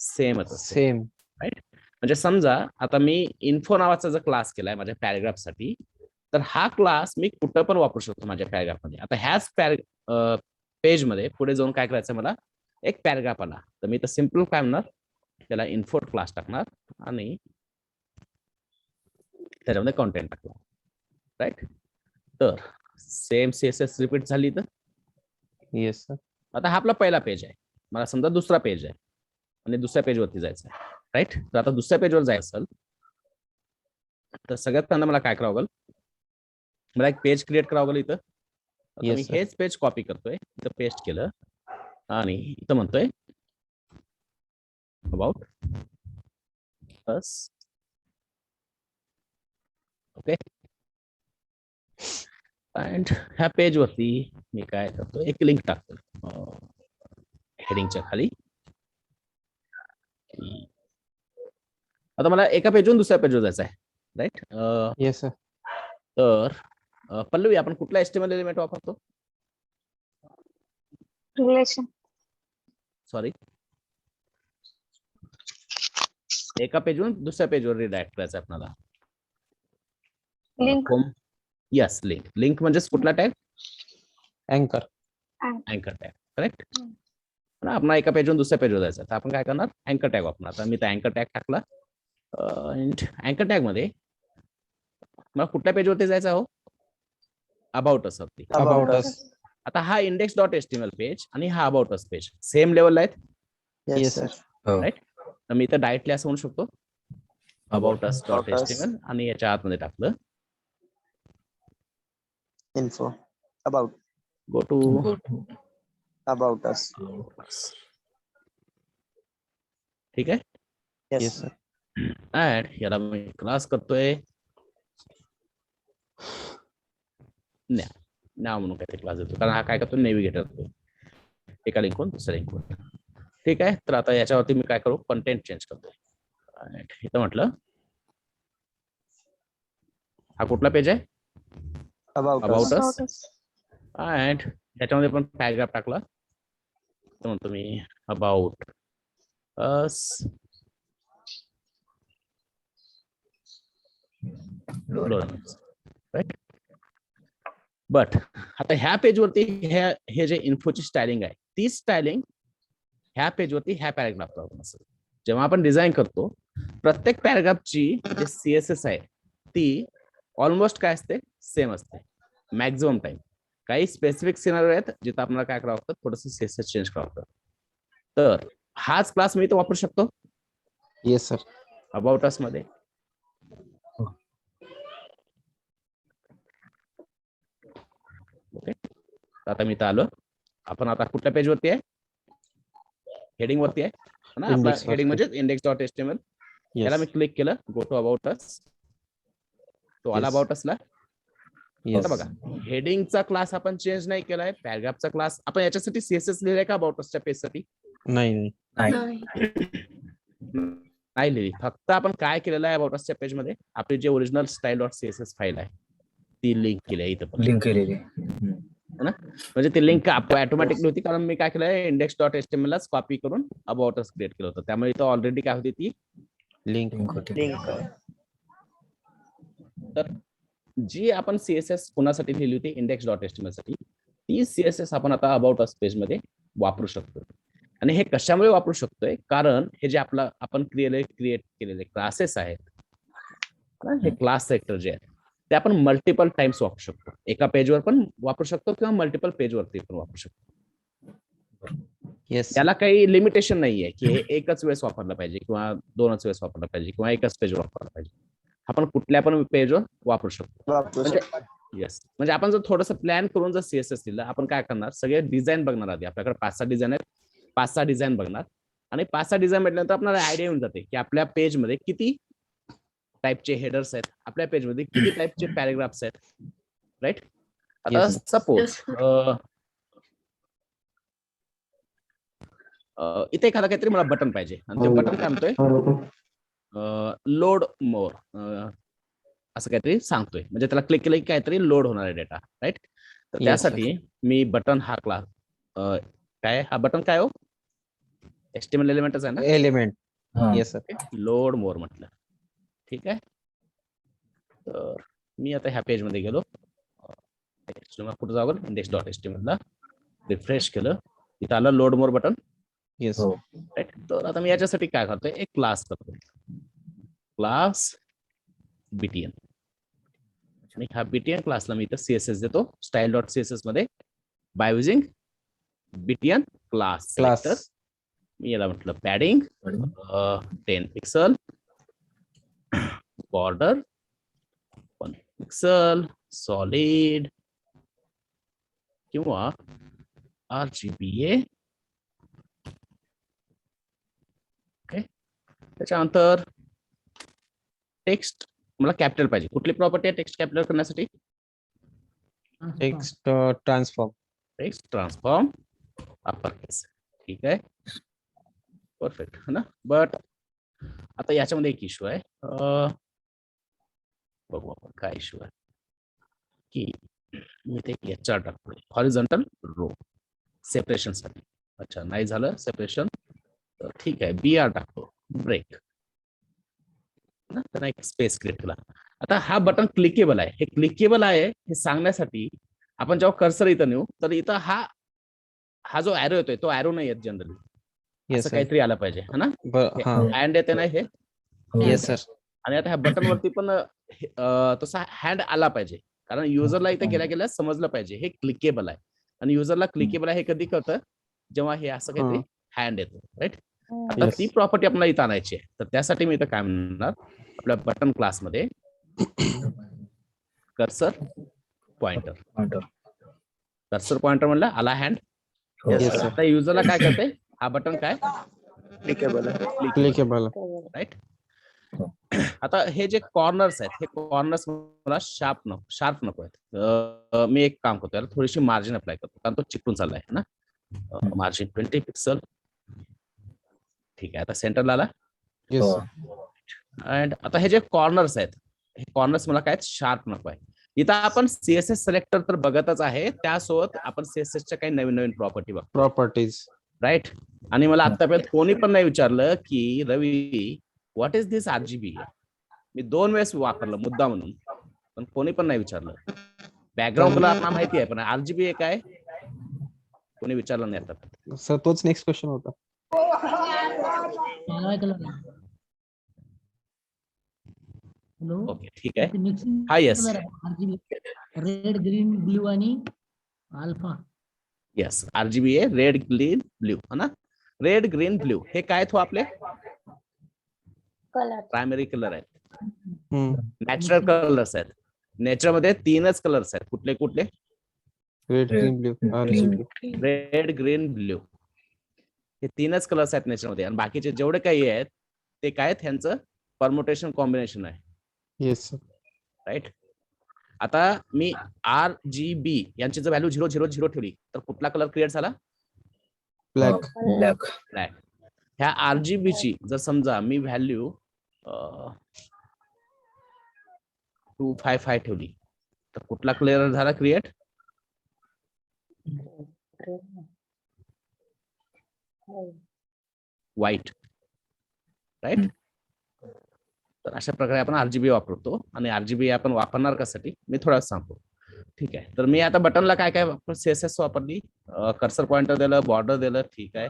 सेमच असते. Same. राईट? म्हणजे समजा आता मी इन्फो नावाचा जर क्लास केलाय माझ्या पॅरेग्राफ साठी, तर हा क्लास मी कुठं पण वापरू शकतो माझ्या पॅरेग्राफ मध्ये. आता ह्याच पेज मध्ये पुढे जाऊन काय करायचं, मला एक पॅरेग्राफ आला, तर मी तर सिम्पल काय म्हणणार, त्याला इन्फो क्लास टाकणार आणि त्याच्यामध्ये कॉन्टेंट टाकणार, राईट? तर सेम सीएसएस रिपीट झाली. तर Yes, sir. आता हा आपला पहिला पेज आहे, मला समजा दुसरा पेज आहे आणि दुसऱ्या पेजवरती जायचं आहे, राईट? तर आता दुसऱ्या पेजवर जायचं असेल तर सगळ्यात पहिल्यांदा मला काय करावं लागेल, मला एक पेज क्रिएट करावं लागेल. इथं आता Yes, मी sir. हेच पेज कॉपी करतोय, इथं पेस्ट केलं आणि इथं म्हणतोय अबाउट अस. ओके, अँड ह्या पेज वरती मी काय करतो, एक लिंक टाकतो हेडिंगच्या खाली. आता मला एका पेजवरून दुसऱ्या पेजवर जायचं आहे, राईट? Yes, sir. तर पल्लवी, आपण कुठला एचटीएमएल एलिमेंट वापरतो? रिलेशन. सॉरी, एका पेजवरून दुसऱ्या पेजवर रिडायरेक्ट करायचं आपल्याला. लिंक. Yes, link. लिंक म्हणजेच कुठला टॅग? Anchor. अँकर टॅग, करेक्ट? आपण एका पेजवरून दुसऱ्या पेजवर जायचं, तर आपण काय करणार, अँकर टॅग वापरणार. तर मी त्या अँकर टॅग टाकला. अँकर टॅग मध्ये मला कुठल्या पेजवरती जायचं हो, अबाउट अस वरती. About us. आता हा इंडेक्स डॉट एचटीएमएल पेज आणि हा अबाउट अस पेज सेम लेवलला आहेत, Yes, sir. हो. राईट? तर मी इथं डायरेक्टली असं म्हणू शकतो अबाउट अस डॉट एचटीएमएल आणि याच्या आतमध्ये टाकलं Info. About. Go to About us. ठीक आहे. Yes, sir. ऍड याला मी क्लास करतोय नाव म्हणून काहीतरी क्लास देतो, कारण हा काय करतो, नेव्हिगेटर करतो एका लिंकवरून दुसऱ्या लिंकवर. ठीक आहे. तर आता याच्यावरती मी काय करू, कंटेंट चेंज करतोय. इथं म्हटलं हा कुठला पेज आहे, About about us. Us. About us. And याच्यामध्ये पण पॅराग्राफ टाकला, तर म्हणतो मी अबाउट अस राईट. बट आता ह्या पेजवरती हे जे इन्फोची स्टायलिंग आहे, ती स्टायलिंग ह्या पेजवरती ह्या पॅराग्राफवर असेल. जेव्हा आपण डिझाईन करतो, प्रत्येक पॅराग्राफची जे सीएसएस आहे ती ऑलमोस्ट काय असते, सेम असते मॅक्झिमम टाइम. काही स्पेसिफिक सिनारिओ आहेत जिथं आपल्याला काय करावं लागतं, थोडंसं सीएसएस चेंज करावं लागतं. तर हाच क्लास मी इथं वापरू शकतो Yes, sir. अबाउट अस मध्ये. ओके, आता मी इथं आलो. आपण आता कुठल्या पेज वरती आहे, हेडिंग वरती आहे ना. आपला Index वरती. हेडिंग म्हणजे इंडेक्स डॉट एचटीएमएल. याला Yes. मी क्लिक केलं, गो टू अबाउट अस. तो आला Yes. अबाउट असला. Yes. आता बघा, हेडिंगचा क्लास आपण चेंज नाही केलाय, पॅराग्राफचा क्लास आपण याच्यासाठी सीएसएस लिहिलाय का अबाउट असच्या पेज साठी? नाही नाही. नाही लिहिली. फक्त आपण काय केलेलं आहे अबाउट असच्या पेज मध्ये आपली जे original style dot CSS file आहे ती लिंक केली आहे इथं पण. लिंक केलेली. म्हणजे ती लिंक ऑटोमॅटिकली होती कारण मी काय केलंय इंडेक्स डॉट एचटीएमएल लाच कॉपी करून अबाउटच क्रिएट केलं होतं. त्यामुळे इथं ऑलरेडी काय होती ती लिंक होती. लिंक. तर जी आपण सीएसएस कोणासाठी लिहिली होती इंडेक्स डॉट एचटीएमएल साठी ती सीएसएस आपण आता अबाउट अस पेज मध्ये वापरू शकतो. आणि हे कशामुळे वापरू शकतोय कारण हे जे आपला आपण क्रिएट केलेले क्लासेस आहेत हे क्लास सेक्टर जे आहेत ते आपण मल्टिपल टाइम्स वापरू शकतो. एका पेजवर पण वापरू शकतो किंवा मल्टिपल पेज वरती पण वापरू शकतो. येस. त्याला काही लिमिटेशन नाहीये की हे एकच वेळेस वापरलं पाहिजे किंवा दोनच वेळेस वापरलं पाहिजे किंवा एकच पेजवर वापरलं पाहिजे. आपण कुठल्या पण पेजवर वापरू शकतो. येस. म्हणजे आपण जर थोडंसं प्लॅन करून जर सीएसएस लिहिलं आपण काय करणार सगळे डिझाईन बघणार आधी. आपल्याकडे 5-6 डिझाईन आहेत. 5-6 डिझाईन बघणार आणि 5-6 डिझाईन म्हटल्यानंतर आपल्याला आयडिया येऊन जाते की आपल्या पेज मध्ये किती टाइपचे हेडर्स आहेत, आपल्या पेज मध्ये किती टाइपचे पॅराग्राफ्स आहेत. राईट. आता Yes. सपोज इथे एखादा काहीतरी मला बटन पाहिजे आणि ते बटन काय म्हणतोय लोड मोर असं काहीतरी सांगतोय. म्हणजे त्याला क्लिक केलं की काहीतरी लोड होणार आहे डेटा. राईट. तर Yes, त्यासाठी मी बटन हा क्लास काय हा बटन काय हो एचटीएमएल एलिमेंटच आहे ना. एलिमेंट. Yes sir. लोड मोर म्हटलं. ठीक आहे. तर मी आता ह्या पेज मध्ये गेलो कुठं जावं इंडेक्स डॉट एचटीएमएल ला रिफ्रेश केलं इथं आलं load more button. Yes. Right. तर आता मी याच्यासाठी काय करतोय एक क्लास करतोय क्लास बीटीएन आणि ह्या बीटीएन क्लासला मी इथं सीएसएस देतो स्टाईल डॉट सीएसएस मध्ये बाय युजिंग बीटीएन क्लास. मी याला म्हटलं padding 10 pixel border 1 pixel solid किंवा RGBA. ओके. त्याच्यानंतर टेक्स्ट मला कॅपिटल पाहिजे. कुठली प्रॉपर्टी आहे टेक्स्ट कॅपिटल करण्यासाठी. Text transform. Text transform upper case. ठीक आहे. परफेक्ट है ना. बट आता याच्यामध्ये एक इश्यू आहे. बघू आपण काय इश्यू आहे की मी ते याच्यावर टाकतोय हॉरिझॉन्टल रो सेपरेशन साठी. अच्छा नाही झालं सेपरेशन तर ठीक आहे BR टाकतो ब्रेक. त्यांना एक स्पेस क्रिएट केला. आता हा बटन क्लिकेबल आहे. हे क्लिकेबल आहे हे सांगण्यासाठी आपण जेव्हा कर्सर इथं नेऊ तर इथं हा जो ऍरो येतोय तो ऍरो नाही येत जनरली. येस असं सर. काहीतरी आलं पाहिजे है ना. हँड येते ना हे. Yes sir. आणि आता ह्या बटन वरती पण तसा हँड आला पाहिजे कारण युजरला इथे गेल्या गेल्या समजलं पाहिजे हे क्लिकेबल आहे. आणि युजरला क्लिकेबल आहे हे कधी कळतं जेव्हा हे असं काहीतरी हँड येतो. राईट. आता Yes. ती प्रॉपर्टी आपल्याला इथं आणायची आहे. तर त्यासाठी मी इथं काय म्हणणार आपल्या बटन क्लासमध्ये कर्सर पॉइंटर. कर्सर पॉइंटर म्हणलं आला हँड. Yes, sir. आता युजरला काय करते हा बटन काय क्लिकेबल. राईट. आता हे जे कॉर्नर्स आहेत हे कॉर्नर्स मला शार्प नको आहेत. मी एक काम करतो याला थोडीशी मार्जिन अप्लाय करतो कारण तो चिकटून चाललाय ना. Margin 20 pixel. ठीक आहे. आता सेंटरला आला. येस. अँड आता हे जे कॉर्नर्स आहेत हे कॉर्नर्स मला काय शार्प नको आहे. इथं आपण सीएसएस सिलेक्टर तर बघतच आहे त्यासोबत आपण सीएसएसच्या काही नवीन नवीन प्रॉपर्टी बघतो. प्रॉपर्टीज. राईट. आणि मला आतापर्यंत कोणी पण नाही विचारलं की रवी व्हॉट इज दिस RGBA. मी 2 वेळेस वापरलं मुद्दा म्हणून पण कोणी पण नाही विचारलं. बॅकग्राऊंड कलर आपल्याला माहिती आहे पण RGBA काय कोणी विचारलं नाही आता. सर तोच नेक्स्ट क्वेश्चन होता. हॅलो. ओके ठीक आहे. मिक्सिंग हा येस रेड ग्रीन ब्ल्यू आणि alpha. Yes RGBA red green blue है ना. रेड ग्रीन ब्ल्यू हे काय हो आपले कलर. प्रायमरी कलर आहेत. नॅचरल कलर्स आहेत. नेचर मध्ये 3च कलर्स आहेत. कुठले कुठले red green blue RGB. Red green blue हे 3च कलर्स आहेत नेचर मध्ये आणि बाकीचे जेवढे काही आहेत ते काय त्यांचं परमुटेशन कॉम्बिनेशन आहे. येस. राईट. आता मी RGB यांची जर व्हॅल्यू 000 ठेवली तर कुठला कलर क्रिएट झाला Black. ब्लॅक. ह्या RGB ची जर समजा मी व्हॅल्यू 255 ठेवली तर कुठला कलर झाला क्रिएट? White, right. तर अशा प्रकारे आपण RGB वापरतो आणि RGB आपण वापरणार कशासाठी मी थोडा सांगतो. ठीक आहे. तर मी आता बटनला काय काय CSS वापरली, कर्सर पॉइंटर दिलं, बॉर्डर दिलं. ठीक आहे.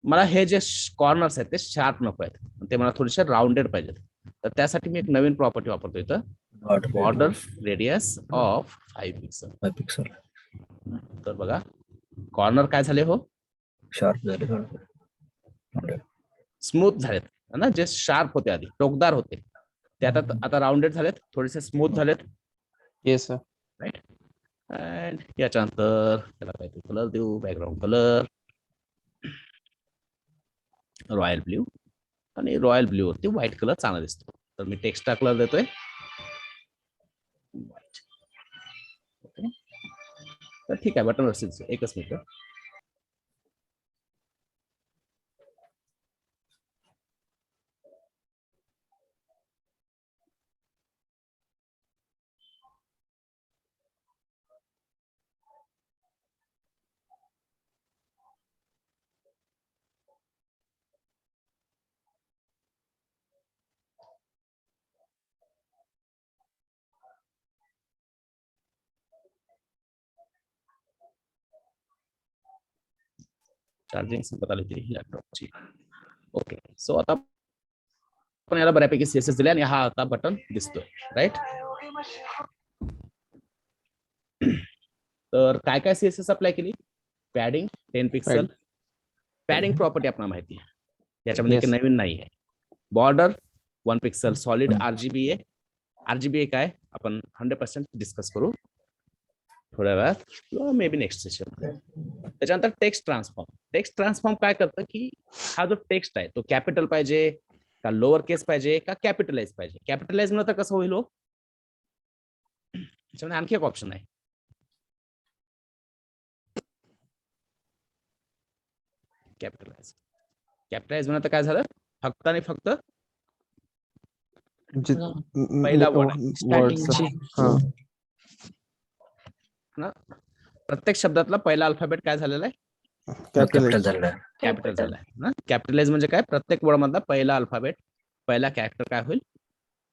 मला हे जे कॉर्नर्स आहेत ते शार्प नको आहेत, ते मला थोडेसे राउंडेड पाहिजेत. तर त्यासाठी मी एक नवीन प्रॉपर्टी वापरतो इथं, बॉर्डर रेडियस ऑफ 5 पिक्सल. तर बघा कॉर्नर काय झाले हो, शार्प झाले, स्मूथ झालेत ना. जे शार्प होते आधी टोकदार होते ते आता राउंडेड झालेत, थोडेसे स्मूथ झालेत. Yes sir. राईट. अँड याच्यानंतर त्याला काहीतरी कलर देऊ, बॅकग्राऊंड कलर रॉयल ब्ल्यू, आणि रॉयल ब्ल्यू वरती व्हाईट कलर चांगला दिसतो. तर मी टेक्स्टचा कलर देतोय व्हाईट. ओके. तर ठीक आहे, बटन वरतीच एकच मिनिट. चार्जिंग संपत आली होती लॅपटॉपची. ओके. सो आता आपण याला बऱ्यापैकी CSS दिले आणि हा आता बटन दिसतोय, राईट. तर काय काय CSS अप्लाय केली, पॅडिंग 10 पिक्सल. पॅडिंग प्रॉपर्टी आपल्याला माहिती आहे, याच्यामध्ये Yes. काही नवीन नाही आहे. बॉर्डर 1 पिक्सल सॉलिड RGB आहे. RGB काय आपण 100% डिस्कस करू थोड्या वेळात किंवा मे बी नेक्स्ट सेशन. त्याच्यानंतर टेक्स्ट ट्रान्सफॉर्म. टेक्स्ट ट्रान्सफॉर्म काय करतं की हा जो टेक्स्ट आहे तो कॅपिटल पाहिजे का लोअर केस पाहिजे का कॅपिटलाइज पाहिजे. कॅपिटलाइज म्हणलं तर कसं होईल हो, त्याच्यामध्ये आणखी एक ऑप्शन आहे, कॅपिटलाइज. कॅपिटलाइज म्हणलं तर काय झालं, फक्त आणि फक्त पहिला word ना, प्रत्येक शब्दातला पहिला अल्फाबेट काय झालेला आहे, कॅपिटल झालाय ना. कॅपिटलाइज म्हणजे काय, प्रत्येक वर्ड मधला पहिला अल्फाबेट पहिला कॅरेक्टर काय होईल,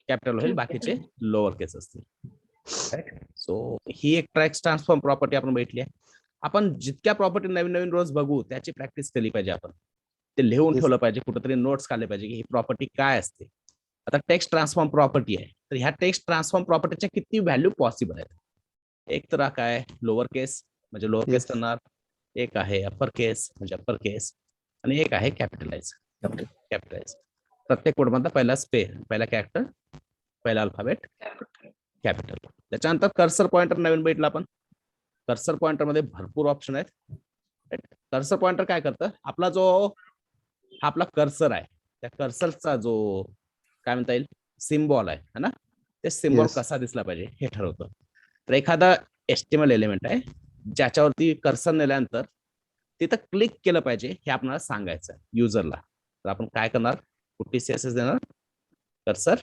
कॅपिटल होईल, बाकीचे लोअर केस असतील. सो ही एक टेक्स्ट ट्रान्सफॉर्म प्रॉपर्टी आपण भेटली आहे. आपण जितक्या प्रॉपर्टी नवीन नवीन रोज बघू त्याची प्रॅक्टिस केली पाहिजे. आपण ते लिहून ठेवलं पाहिजे, कुठेतरी नोट्स काढले पाहिजे की ही प्रॉपर्टी काय असते. आता टेक्स्ट ट्रान्सफॉर्म प्रॉपर्टी आहे, तर ह्या टेक्स्ट ट्रान्सफॉर्म प्रॉपर्टीच्या किती व्हॅल्यू पॉसिबल आहेत. एक तर काय लोअर केस म्हणजे लोअर केस करणार, एक आहे अप्पर केस म्हणजे अप्पर केस, आणि एक आहे कॅपिटलाइज. प्रत्येक वर्ड मधला पहिला कॅरेक्टर पहिला अल्फाबेट कॅपिटल. त्याच्यानंतर कर्सर पॉइंटर नवीन भेटला आपण. कर्सर पॉइंटर मध्ये भरपूर ऑप्शन आहेत. कर्सर पॉइंटर काय करतं, आपला जो आपला कर्सर आहे त्या कर्सरचा जो काय म्हणता येईल सिम्बॉल आहे ना, ते सिम्बॉल कसा दिसला पाहिजे हे ठरवतं. तर एखादा HTML एलिमेंट आहे ज्याच्यावरती कर्सर नेल्यानंतर तिथं क्लिक केलं पाहिजे हे आपल्याला सांगायचं आहे युजरला. तर आपण काय करणार, कुठली CSS देणार, कर्सर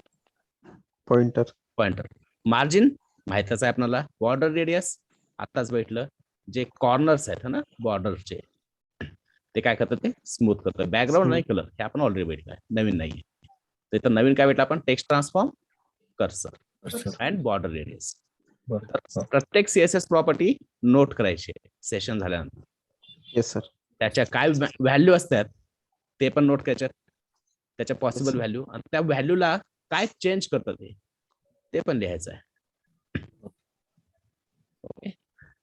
पॉइंटर. मार्जिन माहितच आहे आपल्याला, बॉर्डर रेडियस आताच भेटलं. जे कॉर्नर्स आहेत ना बॉर्डरचे ते काय करतात, ते स्मूथ करतात. बॅकग्राऊंड नाही कलर हे आपण ऑलरेडी भेटलं, नवीन नाहीये. तर इथं नवीन काय भेटलं आपण, text transform, cursor and border radius. प्रत्येक CSS प्रॉपर्टी नोट करायची सेशन झाल्यानंतर. Yes sir. त्याच्या काय व्हॅल्यू असतात ते पण नोट करायच्यात, त्याच्या पॉसिबल व्हॅल्यू, आणि त्या व्हॅल्यूला काय चेंज करतात ते पण लिहायचं आहे. ओके.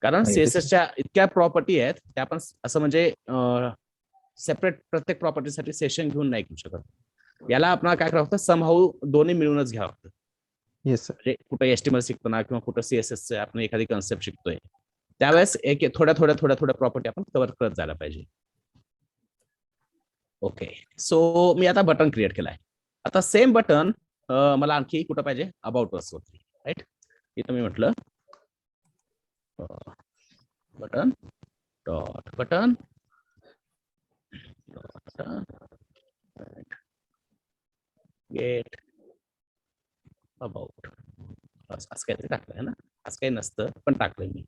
कारण CSSच्या इतक्या प्रॉपर्टी आहेत त्या आपण असं म्हणजे सेपरेट प्रत्येक प्रॉपर्टीसाठी सेशन घेऊन नाही घेऊ शकत. याला आपण काय करावं लागतं, समहाऊ दोन्ही मिळूनच घ्यावं लागतं. Yes sir. म्हणजे कुठे HTML शिकताना किंवा कुठं CSS आपण एखादी कन्सेप्ट शिकतोय त्यावेळेस एक थोड्या प्रॉपर्टी आपण कव्हर करत जायला पाहिजे. ओके. सो मी आता बटन क्रिएट केलाय. आता सेम बटन मला आणखी कुठं पाहिजे, अबाउट अस वरती, राईट. इथं मी म्हटलं button dot button get about असं काहीतरी टाकलंय ना, असं काही नसतं पण टाकलंय मी.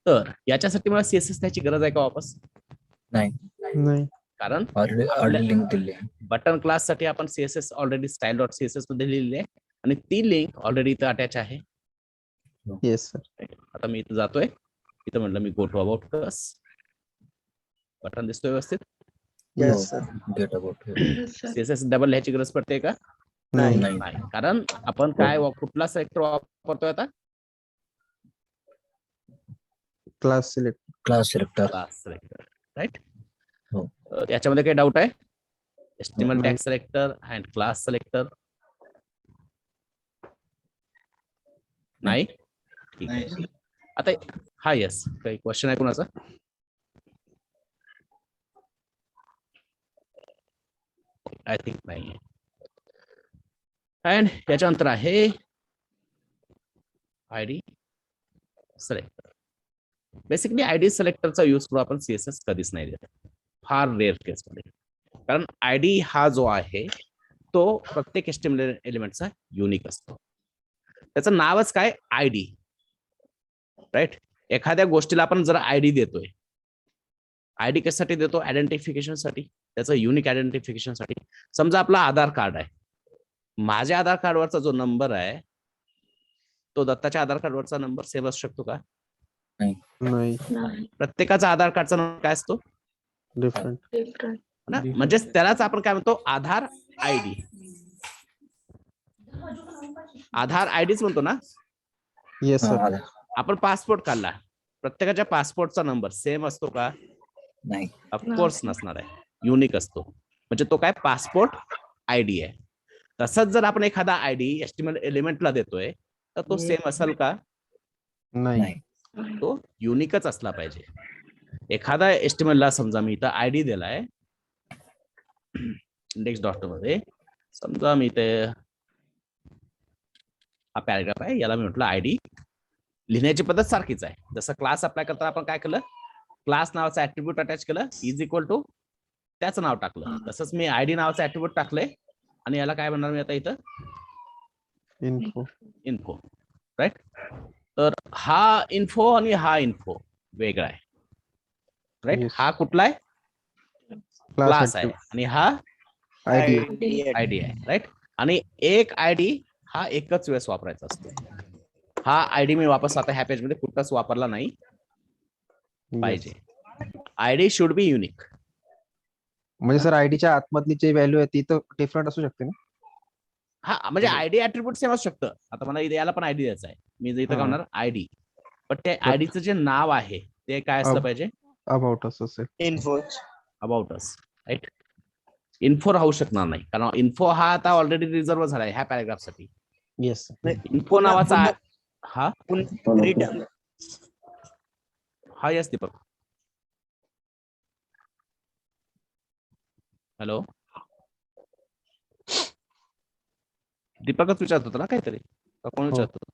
तर याच्यासाठी मला सीएसएस त्याची गरज आहे का वापस? नाही. कारण ऑलरेडी लिंक दिली आहे. बटन क्लास साठी आपण CSS already style dot CSS मध्ये लिहिलेली आहे आणि ती लिंक ऑलरेडी इथं अटॅच आहे. Yes sir. आता मी इथं जातोय, इथं म्हटलं मी go to about class, button दिसतोय व्यवस्थित. Yes sir. Get about. Yes, sir. CSS double ह्याची गरज पडते का? नाही. नाही, कारण आपण काय कुठला सेक्टर वापरतोय आता? Class select. Class selector. Class selector, right. हो. याच्यामध्ये काही डाऊट आहे? एचटीएमएल नाही. Tag selector and class selector नाही? ठीक आहे. आता हा येस, काही क्वेश्चन आहे कोणाचा? आय थिंक नाही. अँड याच्यानंतर आहे आयडी सिलेक्टर. बेसिकली आयडी सिलेक्टरचा यूज करून आपण सीएसएस कधीच नाही देत, फार रेअर केसमध्ये. कारण आयडी हा जो आहे तो प्रत्येक एचटीएमएल एलिमेंटचा युनिक असतो. त्याचं नावच काय? ID, right. एखाद्या गोष्टीला आपण जर आयडी देतोय, आयडी कशासाठी देतो? आयडेंटिफिकेशन साठी, त्याचं युनिक आयडेंटिफिकेशन साठी. समजा आपला आधार कार्ड आहे, माझ्या आधार कार्डवरचा जो नंबर आहे तो दत्ताच्या आधार कार्डवरचा नंबर सेम असू शकतो का? नाही. प्रत्येकाचा आधार कार्डचा नंबर काय असतो डिफरंट. Different. ना, म्हणजे त्यालाच आपण काय म्हणतो? आधार आयडी. आधार आयडीच म्हणतो ना. Yes sir. आपण पासपोर्ट काढला, प्रत्येकाच्या पासपोर्टचा नंबर सेम असतो का? नाही. ऑफकोर्स नसणार आहे, युनिक असतो. म्हणजे तो काय? पासपोर्ट आयडी आहे. तसंच जर आपण एखादा आयडी एचटीएमएल एलिमेंटला देतोय तर तो सेम असेल का? नाही. तो युनिकच असला पाहिजे. एखादा एचटीएमएल ला समजा मी इथं आयडी दिलाय इंडेक्स डॉट मध्ये, समजा मी इथे हा पॅराग्राफ आहे, याला मी म्हटलं आयडी. लिहिण्याची पद्धत सारखीच आहे. जसं क्लास अप्लाय करताना आपण काय केलं? क्लास नावाचं ऍट्रिब्यूट अटॅच केलं, इज इक्वल टू त्याचं नाव टाकलं. तसंच मी आयडी नावाचं ऍट्रिब्यूट टाकलंय आणि याला काय म्हणणार मी आता इथं? इन्फो. Info, right. तर हा इन्फो आणि हा इन्फो वेगळा आहे, राईट. Yes. हा कुठला आहे? क्लास आहे आणि हा आयडी. आयडी आहे, राईट. आणि एक आयडी हा एकच वेळेस वापरायचा असतो. हा आयडी मी वापस आता ह्या पेज मध्ये कुठलाच वापरला नाही पाहिजे. ID should be unique. म्हणजे सर आयडीच्या आतमधली जी व्हॅल्यू आहे ती तर डिफरंट असू शकते ना. हा म्हणजे आयडी ऍट्रिब्यूट सेम असू शकतं. आता मला याला पण आयडी द्यायचा आहे, मी इथं काय म्हणणार? आयडी. पण त्या आयडीचं जे नाव आहे ते काय असलं पाहिजे? अबाउट अस असेल. Info. About us, right. Info राहू शकणार नाही, कारण इन्फो हा आता ऑलरेडी रिझर्व झालाय ह्या पॅराग्राफ साठी. येस. इन्फो नावाचा हा रिटर्न. हा येस दीपक. हॅलो दीपकच विचारत होता ना काहीतरी, का कोण विचारत होतं?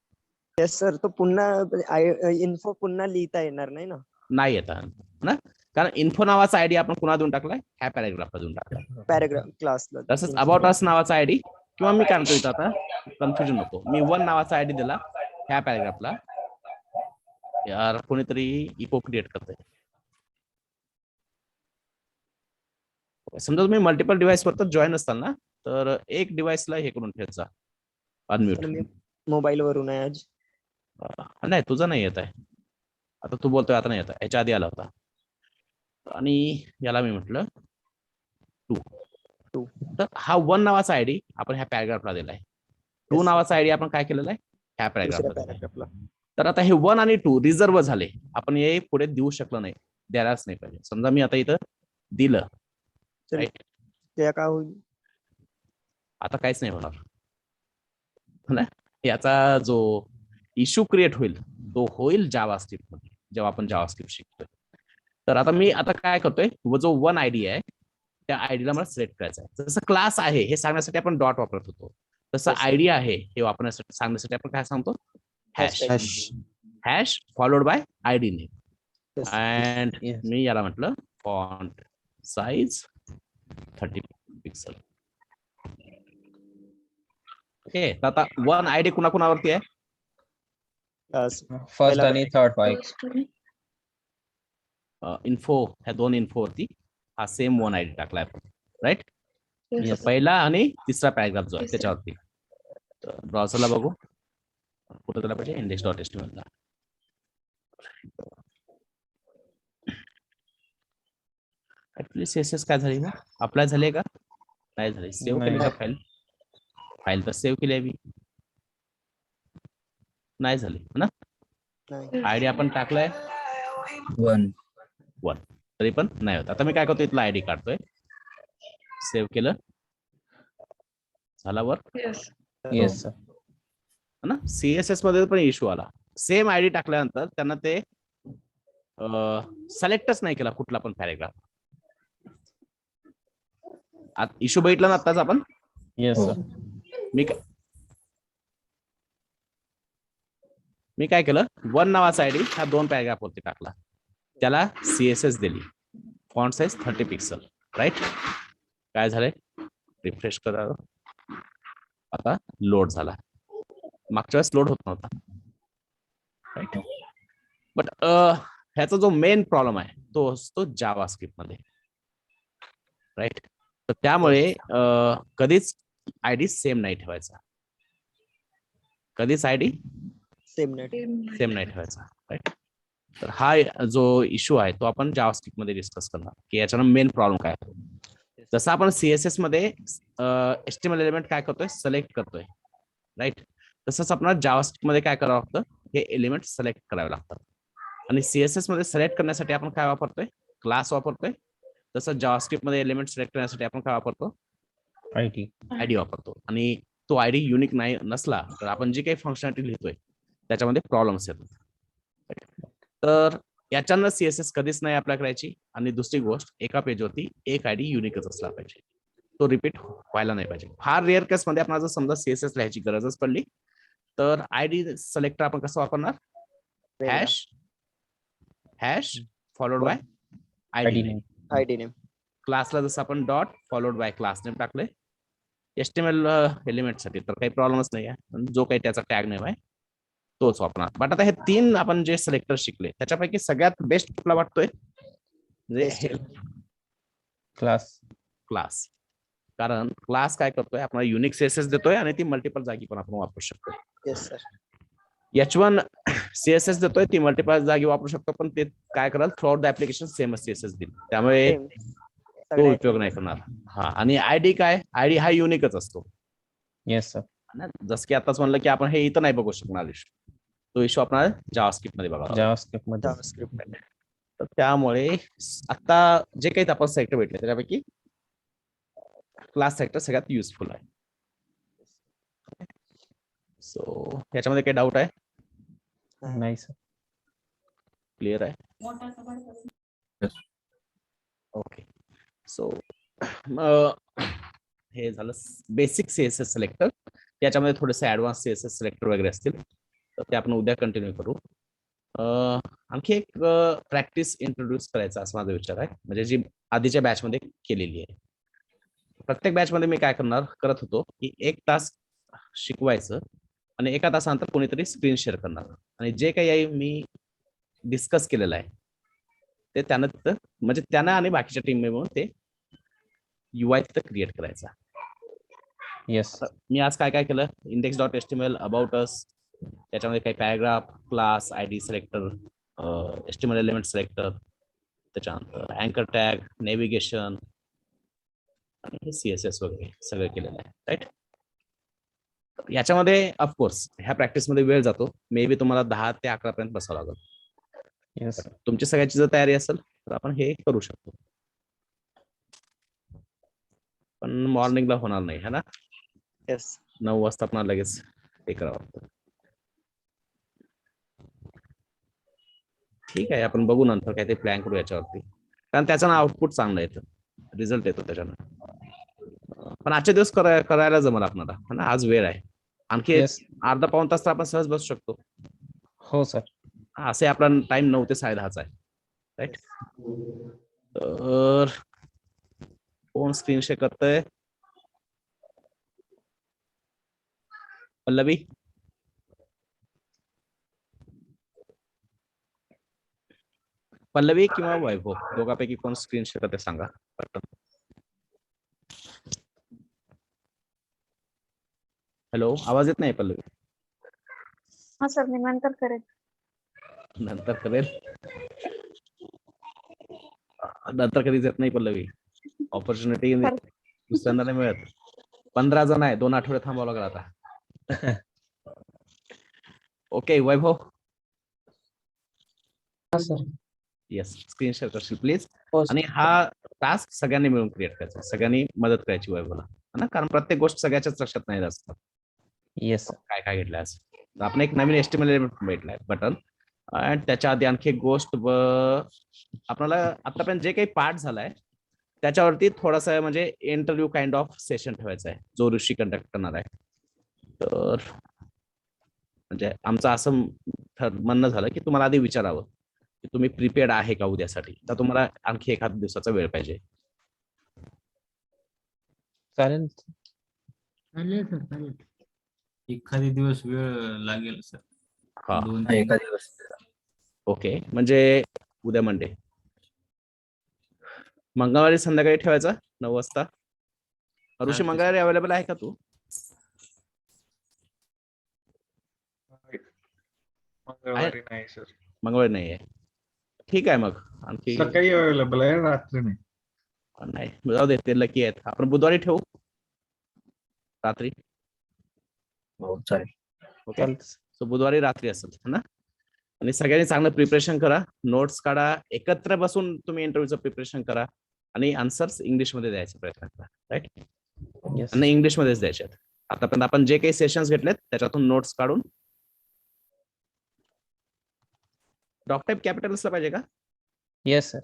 Yes sir. तो पुन्हा इन्फो पुन्हा लिहिता येणार नाही ना. नाही येता ना, कारण इन्फो नावाचा आयडी आपण कुणा देऊन टाकलाय? ह्या पॅराग्राफला देऊन टाकलाय. पॅराग्राफ क्लासला. तसंच अबाउट अस नावाचा आयडी, किंवा मी काय म्हणतो इथं आता कन्फ्युजन नको, मी वन नावाचा आयडी दिला ह्या पॅराग्राफला. यार कोणीतरी इको क्रिएट करतंय. समजा तुम्ही मल्टिपल डिव्हाइस वर जॉईन असताल ना, तर एक डिव्हाइसला हे करून ठेवायचा अनम्यूट. मोबाईल वरून आहे आज. नाही तुझा नाही येत आहे आता, तू बोलतोय आता नाही येत आहे, याच्या आधी आला होता. आणि याला मी म्हटलं टू. तर हा वन नावाचा आयडी आपण ह्या पॅराग्राफला दिलाय. टू नावाचा आयडी आपण काय केलेला आहे? ह्या पॅराग्राफला. तर आता हे वन आणि टू रिझर्व झाले, आपण हे पुढे देऊ शकलो नाही, द्यायलाच नाही पाहिजे. समजा मी आता इथं दिलं, ते काय होईल? आता काहीच नाही होणार. याचा जो इश्यू क्रिएट होईल तो होईल जावास्क्रिप्ट मध्ये, जेव्हा आपण जावास्क्रिप्ट शिकतोय. तर आता मी आता काय करतोय, जो वन आयडी आहे त्या आयडीला मला सिलेक्ट करायचा आहे. जसं क्लास आहे हे सांगण्यासाठी आपण डॉट वापरत होतो, तसं आयडी आहे हे वापरण्यासाठी सांगण्यासाठी आपण काय सांगतो? Hash followed by ID name. And मी याला म्हटलं फॉन्ट साइज 30 पिक्सल. ओके, तर आता वन आयडी कुणाकुणावरती आहे? फर्स्ट आणि थर्ड वाईट. इन्फो, ह्या दोन इन्फो वरती हा सेम वन आयडी टाकलाय आपण, राईट? Yes. पहिला आणि तिसरा पॅराग्राफ जो आहे त्याच्यावरती ब्राउझरला बघू कुठं त्याला पाहिजे, index.html ला. ऍक्च्युली सीएसएस काय झाली ना, अप्लाय झाले का नाही झाले? सेव्ह केली का नाही. फाईल? फाईल तर सेव्ह केली आहे मी, नाही झाली है ना. आयडी आपण टाकलाय 1 तरी पण नाही होत. आता मी काय करतो, इथला आयडी काढतोय, सेव्ह केलं, झाला वर्क येस सर. ना. सीएसएस मध्ये पण इश्यू आला, सेम आयडी टाकल्यानंतर त्यांना ते सिलेक्टच नाही केला कुठला पण पॅरेग्राफ. इश्यू बघितला ना आताच आपण. Yes sir. मी काय केलं, वन नावाचा आयडी हा 2 पॅरेग्राफ वरती टाकला, त्याला सीएसएस दिली, फॉन्ट साइज 30 पिक्सल, राईट? काय झालंय, रिफ्रेश करा, आता लोड झाला. मागच्या वेळेस लोड होत नव्हता, राईट? बट ह्याचा जो मेन प्रॉब्लेम आहे तो असतो जावास्क्रिप्ट मध्ये, राईट? तर त्यामुळे कधीच आयडी सेम नाही ठेवायचा, कधीच आयडी सेम नाही ठेवायचा, राईट? तर हा जो इश्यू आहे तो आपण जावास्क्रिप्ट मध्ये डिस्कस करणार की याच्यानं मेन प्रॉब्लेम काय आहे. जसं आपण सीएसएस मध्ये एचटीएमएल एलिमेंट काय करतोय, सिलेक्ट करतोय, राईट? तसंच आपण जावास्क्रिप्ट मध्ये काय करावं लागतं, हे एलिमेंट सिलेक्ट करावे लागतात. आणि सीएसएस मध्ये सिलेक्ट करण्यासाठी आपण काय वापरतोय, क्लास वापरतोय. तसं जावास्क्रिप्ट मध्ये एलिमेंट सिलेक्ट करण्यासाठी आपण काय वापरतो, आयडी वापरतो. आणि तो आयडी युनिक नाही नसला तर आपण जी काही फंक्शनॅलिटी लिहितोय त्याच्यामध्ये प्रॉब्लेम्स येतात. तर याच्यानं सीएसएस कधीच नाही अप्लाय करायची. आणि दुसरी गोष्ट, एका पेजवरती एक आयडी युनिकच असला पाहिजे, तो रिपीट व्हायला नाही पाहिजे. फार रेअर केस मध्ये आपण जर समजा सीएसएस लिहायची गरजच पडली तर आयडी सिलेक्टर आपण कसं वापरणार, hash followed by ID name. क्लासला जसं आपण dot followed by class name टाकले, एचटीएमएल एलिमेंट साठी तर काही प्रॉब्लेमच नाही आहे, जो काही त्याचा टॅग नेम आहे तोच वापरणार. बट आता हे 3 आपण जे सिलेक्टर शिकले त्याच्यापैकी सगळ्यात बेस्ट कुठला वाटतोय, म्हणजे क्लास. कारण क्लास काय करतोय, आपण युनिक सीएसएस देतोय आणि ती मल्टिपल जागी पण आपण वापरू शकतो. H1 सीएसएस देतोय, ती मल्टिपल जागी वापरू शकतो, पण ते काय कराल, throughout the application same CSS देईल, त्यामुळे तो उपयोग नाही करणार. हा, आणि आयडी काय, आयडी हा युनिकच असतो. Yes sir. जसं की आताच म्हणलं की आपण हे इथं नाही बघू शकणार इश्यू, तो इश्यू आपण जावास्क्रिप्ट मध्ये बघा. जावास्क्रिप्ट मध्ये. तर त्यामुळे आता जे काही आपण सेक्टर भेटले त्याच्यापैकी क्लास सेक्टर सगळ्यात युजफुल आहे. सो याच्यामध्ये काही डाऊट आहे? नाही सर. क्लिअर आहे? ओके. सो हे झालं बेसिक सीएसएस सिलेक्टर. याच्यामध्ये थोडेसे ऍडव्हान्स सीएसएस सिलेक्टर वगैरे असतील तर ते आपण उद्या कंटिन्यू करू. आणखी एक प्रॅक्टिस इंट्रोड्यूस करायचा असा माझा विचार आहे, म्हणजे जी आधीच्या बॅच मध्ये केलेली आहे. प्रत्येक बॅच मध्ये मी काय करत होतो की 1 तास शिकवायचं आणि एका तासानंतर कोणीतरी स्क्रीन शेअर करणार आणि जे काही मी डिस्कस केलेलं आहे ते त्यानं तिथं, म्हणजे त्यानं आणि बाकीच्या टीम मिळून ते UI तिथं क्रिएट करायचा. येस. मी आज काय काय केलं, index.html, अबाउट अस, त्याच्यामध्ये काही paragraph, class, ID selector, HTML element selector, त्याच्यानंतर अँकर टॅग, नेव्हिगेशन आणि सीएसएस वगैरे सगळं केलेलं आहे, राईट? याच्यामध्ये ऑफकोर्स ह्या प्रॅक्टिस मध्ये वेळ जातो, मे बी तुम्हाला 10 ते 11 पर्यंत बसावं लागेल. येस. तुमची सगळ्याची जर तयारी असेल तर आपण हे करू शकतो, पण मॉर्निंगला होणार नाही, है ना? 9 वाजता आपण लगेच हे करावं लागतं. ठीक आहे, आपण बघू नंतर काय ते प्लॅन करू याच्यावरती, कारण त्याचं ना आउटपुट चांगलं येतं, रिझल्ट येतो त्याच्यानं. पण आजच्या दिवस करायला जमल आपल्याला, है ना? आज वेळ आहे, आणखी अर्धा पाऊण तास तर आपण सहज बसू शकतो. हो सर. असे आपला टाइम 9 ते 10:30 आहे, राईट? तर कोण स्क्रीन शेअर करतंय? पल्लवी? पल्लवी किंवा वैभव दोघांपैकी कोण स्क्रीन शेअर करते सांगा पटकन. हॅलो, आवाज येत नाही पल्लवी? हा सर मी नंतर करेन. नंतर करेल. नंतर कधीच येत नाही पल्लवी. ऑपॉर्च्युनिटी सर दुसऱ्यांदा नाही मिळत. 15 जण आहे, 2 आठवडे थांबावं लागलं आता. ओके वैभव, हा सर. येस स्क्रीन शेअर करशील प्लीज. हो आणि हा टास्क सगळ्यांनी मिळून क्रिएट करायचा, सगळ्यांनी मदत करायची वैभवला, है ना, कारण प्रत्येक गोष्ट सगळ्याच्याच लक्षात नाही असतात. येस काय काय घेतलं आज. तर आपण एक नवीन एस्टिमेट एलिमेंट भेटलाय बटन. आणि त्याच्या आधी आणखी एक गोष्ट आपल्याला आतापर्यंत जे काही पार्ट झालाय त्याच्यावरती थोडासा म्हणजे इंटरव्ह्यू काइंड ऑफ सेशन ठेवायचा आहे, जो ऋषी कंडक्ट करणार आहे. तर म्हणजे आमचं असं म्हणणं झालं की तुम्हाला आधी विचारावं की तुम्ही प्रिपेअर्ड आहे का उद्यासाठी, तर तुम्हाला आणखी एखाद्या दिवसाचा वेळ पाहिजे. चालेल. चालेल सर चालेल. एखादी दिवस वेळ लागेल सर. हा 2-3 दिवस. ओके, म्हणजे उद्या मंडे, मंगळवारी संध्याकाळी ठेवायचा 9 वाजता. ऋषी चालतंय, मंगळवारी अवेलेबल आहे का तू? मंगळवारी नाही सर. मंगळवारी नाही आहे, ठीक आहे. मग आणखी सकाळी अवेलेबल आहे, रात्री नाही. नाही, जाऊ दे, ते लकी आहेत. आपण बुधवारी ठेवू रात्री. हो चालेल. ओके, सो बुधवारी रात्री असेल है ना. आणि सगळ्यांनी चांगलं प्रिपरेशन करा, नोट्स काढा, एकत्र बसून तुम्ही इंटरव्ह्यूचं प्रिपरेशन करा आणि आन्सर्स इंग्लिशमध्ये द्यायचा प्रयत्न करा. Right, yes. आणि इंग्लिशमध्येच द्यायचे आहेत. आतापर्यंत आपण जे काही सेशन्स घेतलेत त्याच्यातून नोट्स काढून. डॉक टाईप कॅपिटल असलं पाहिजे का? Yes sir.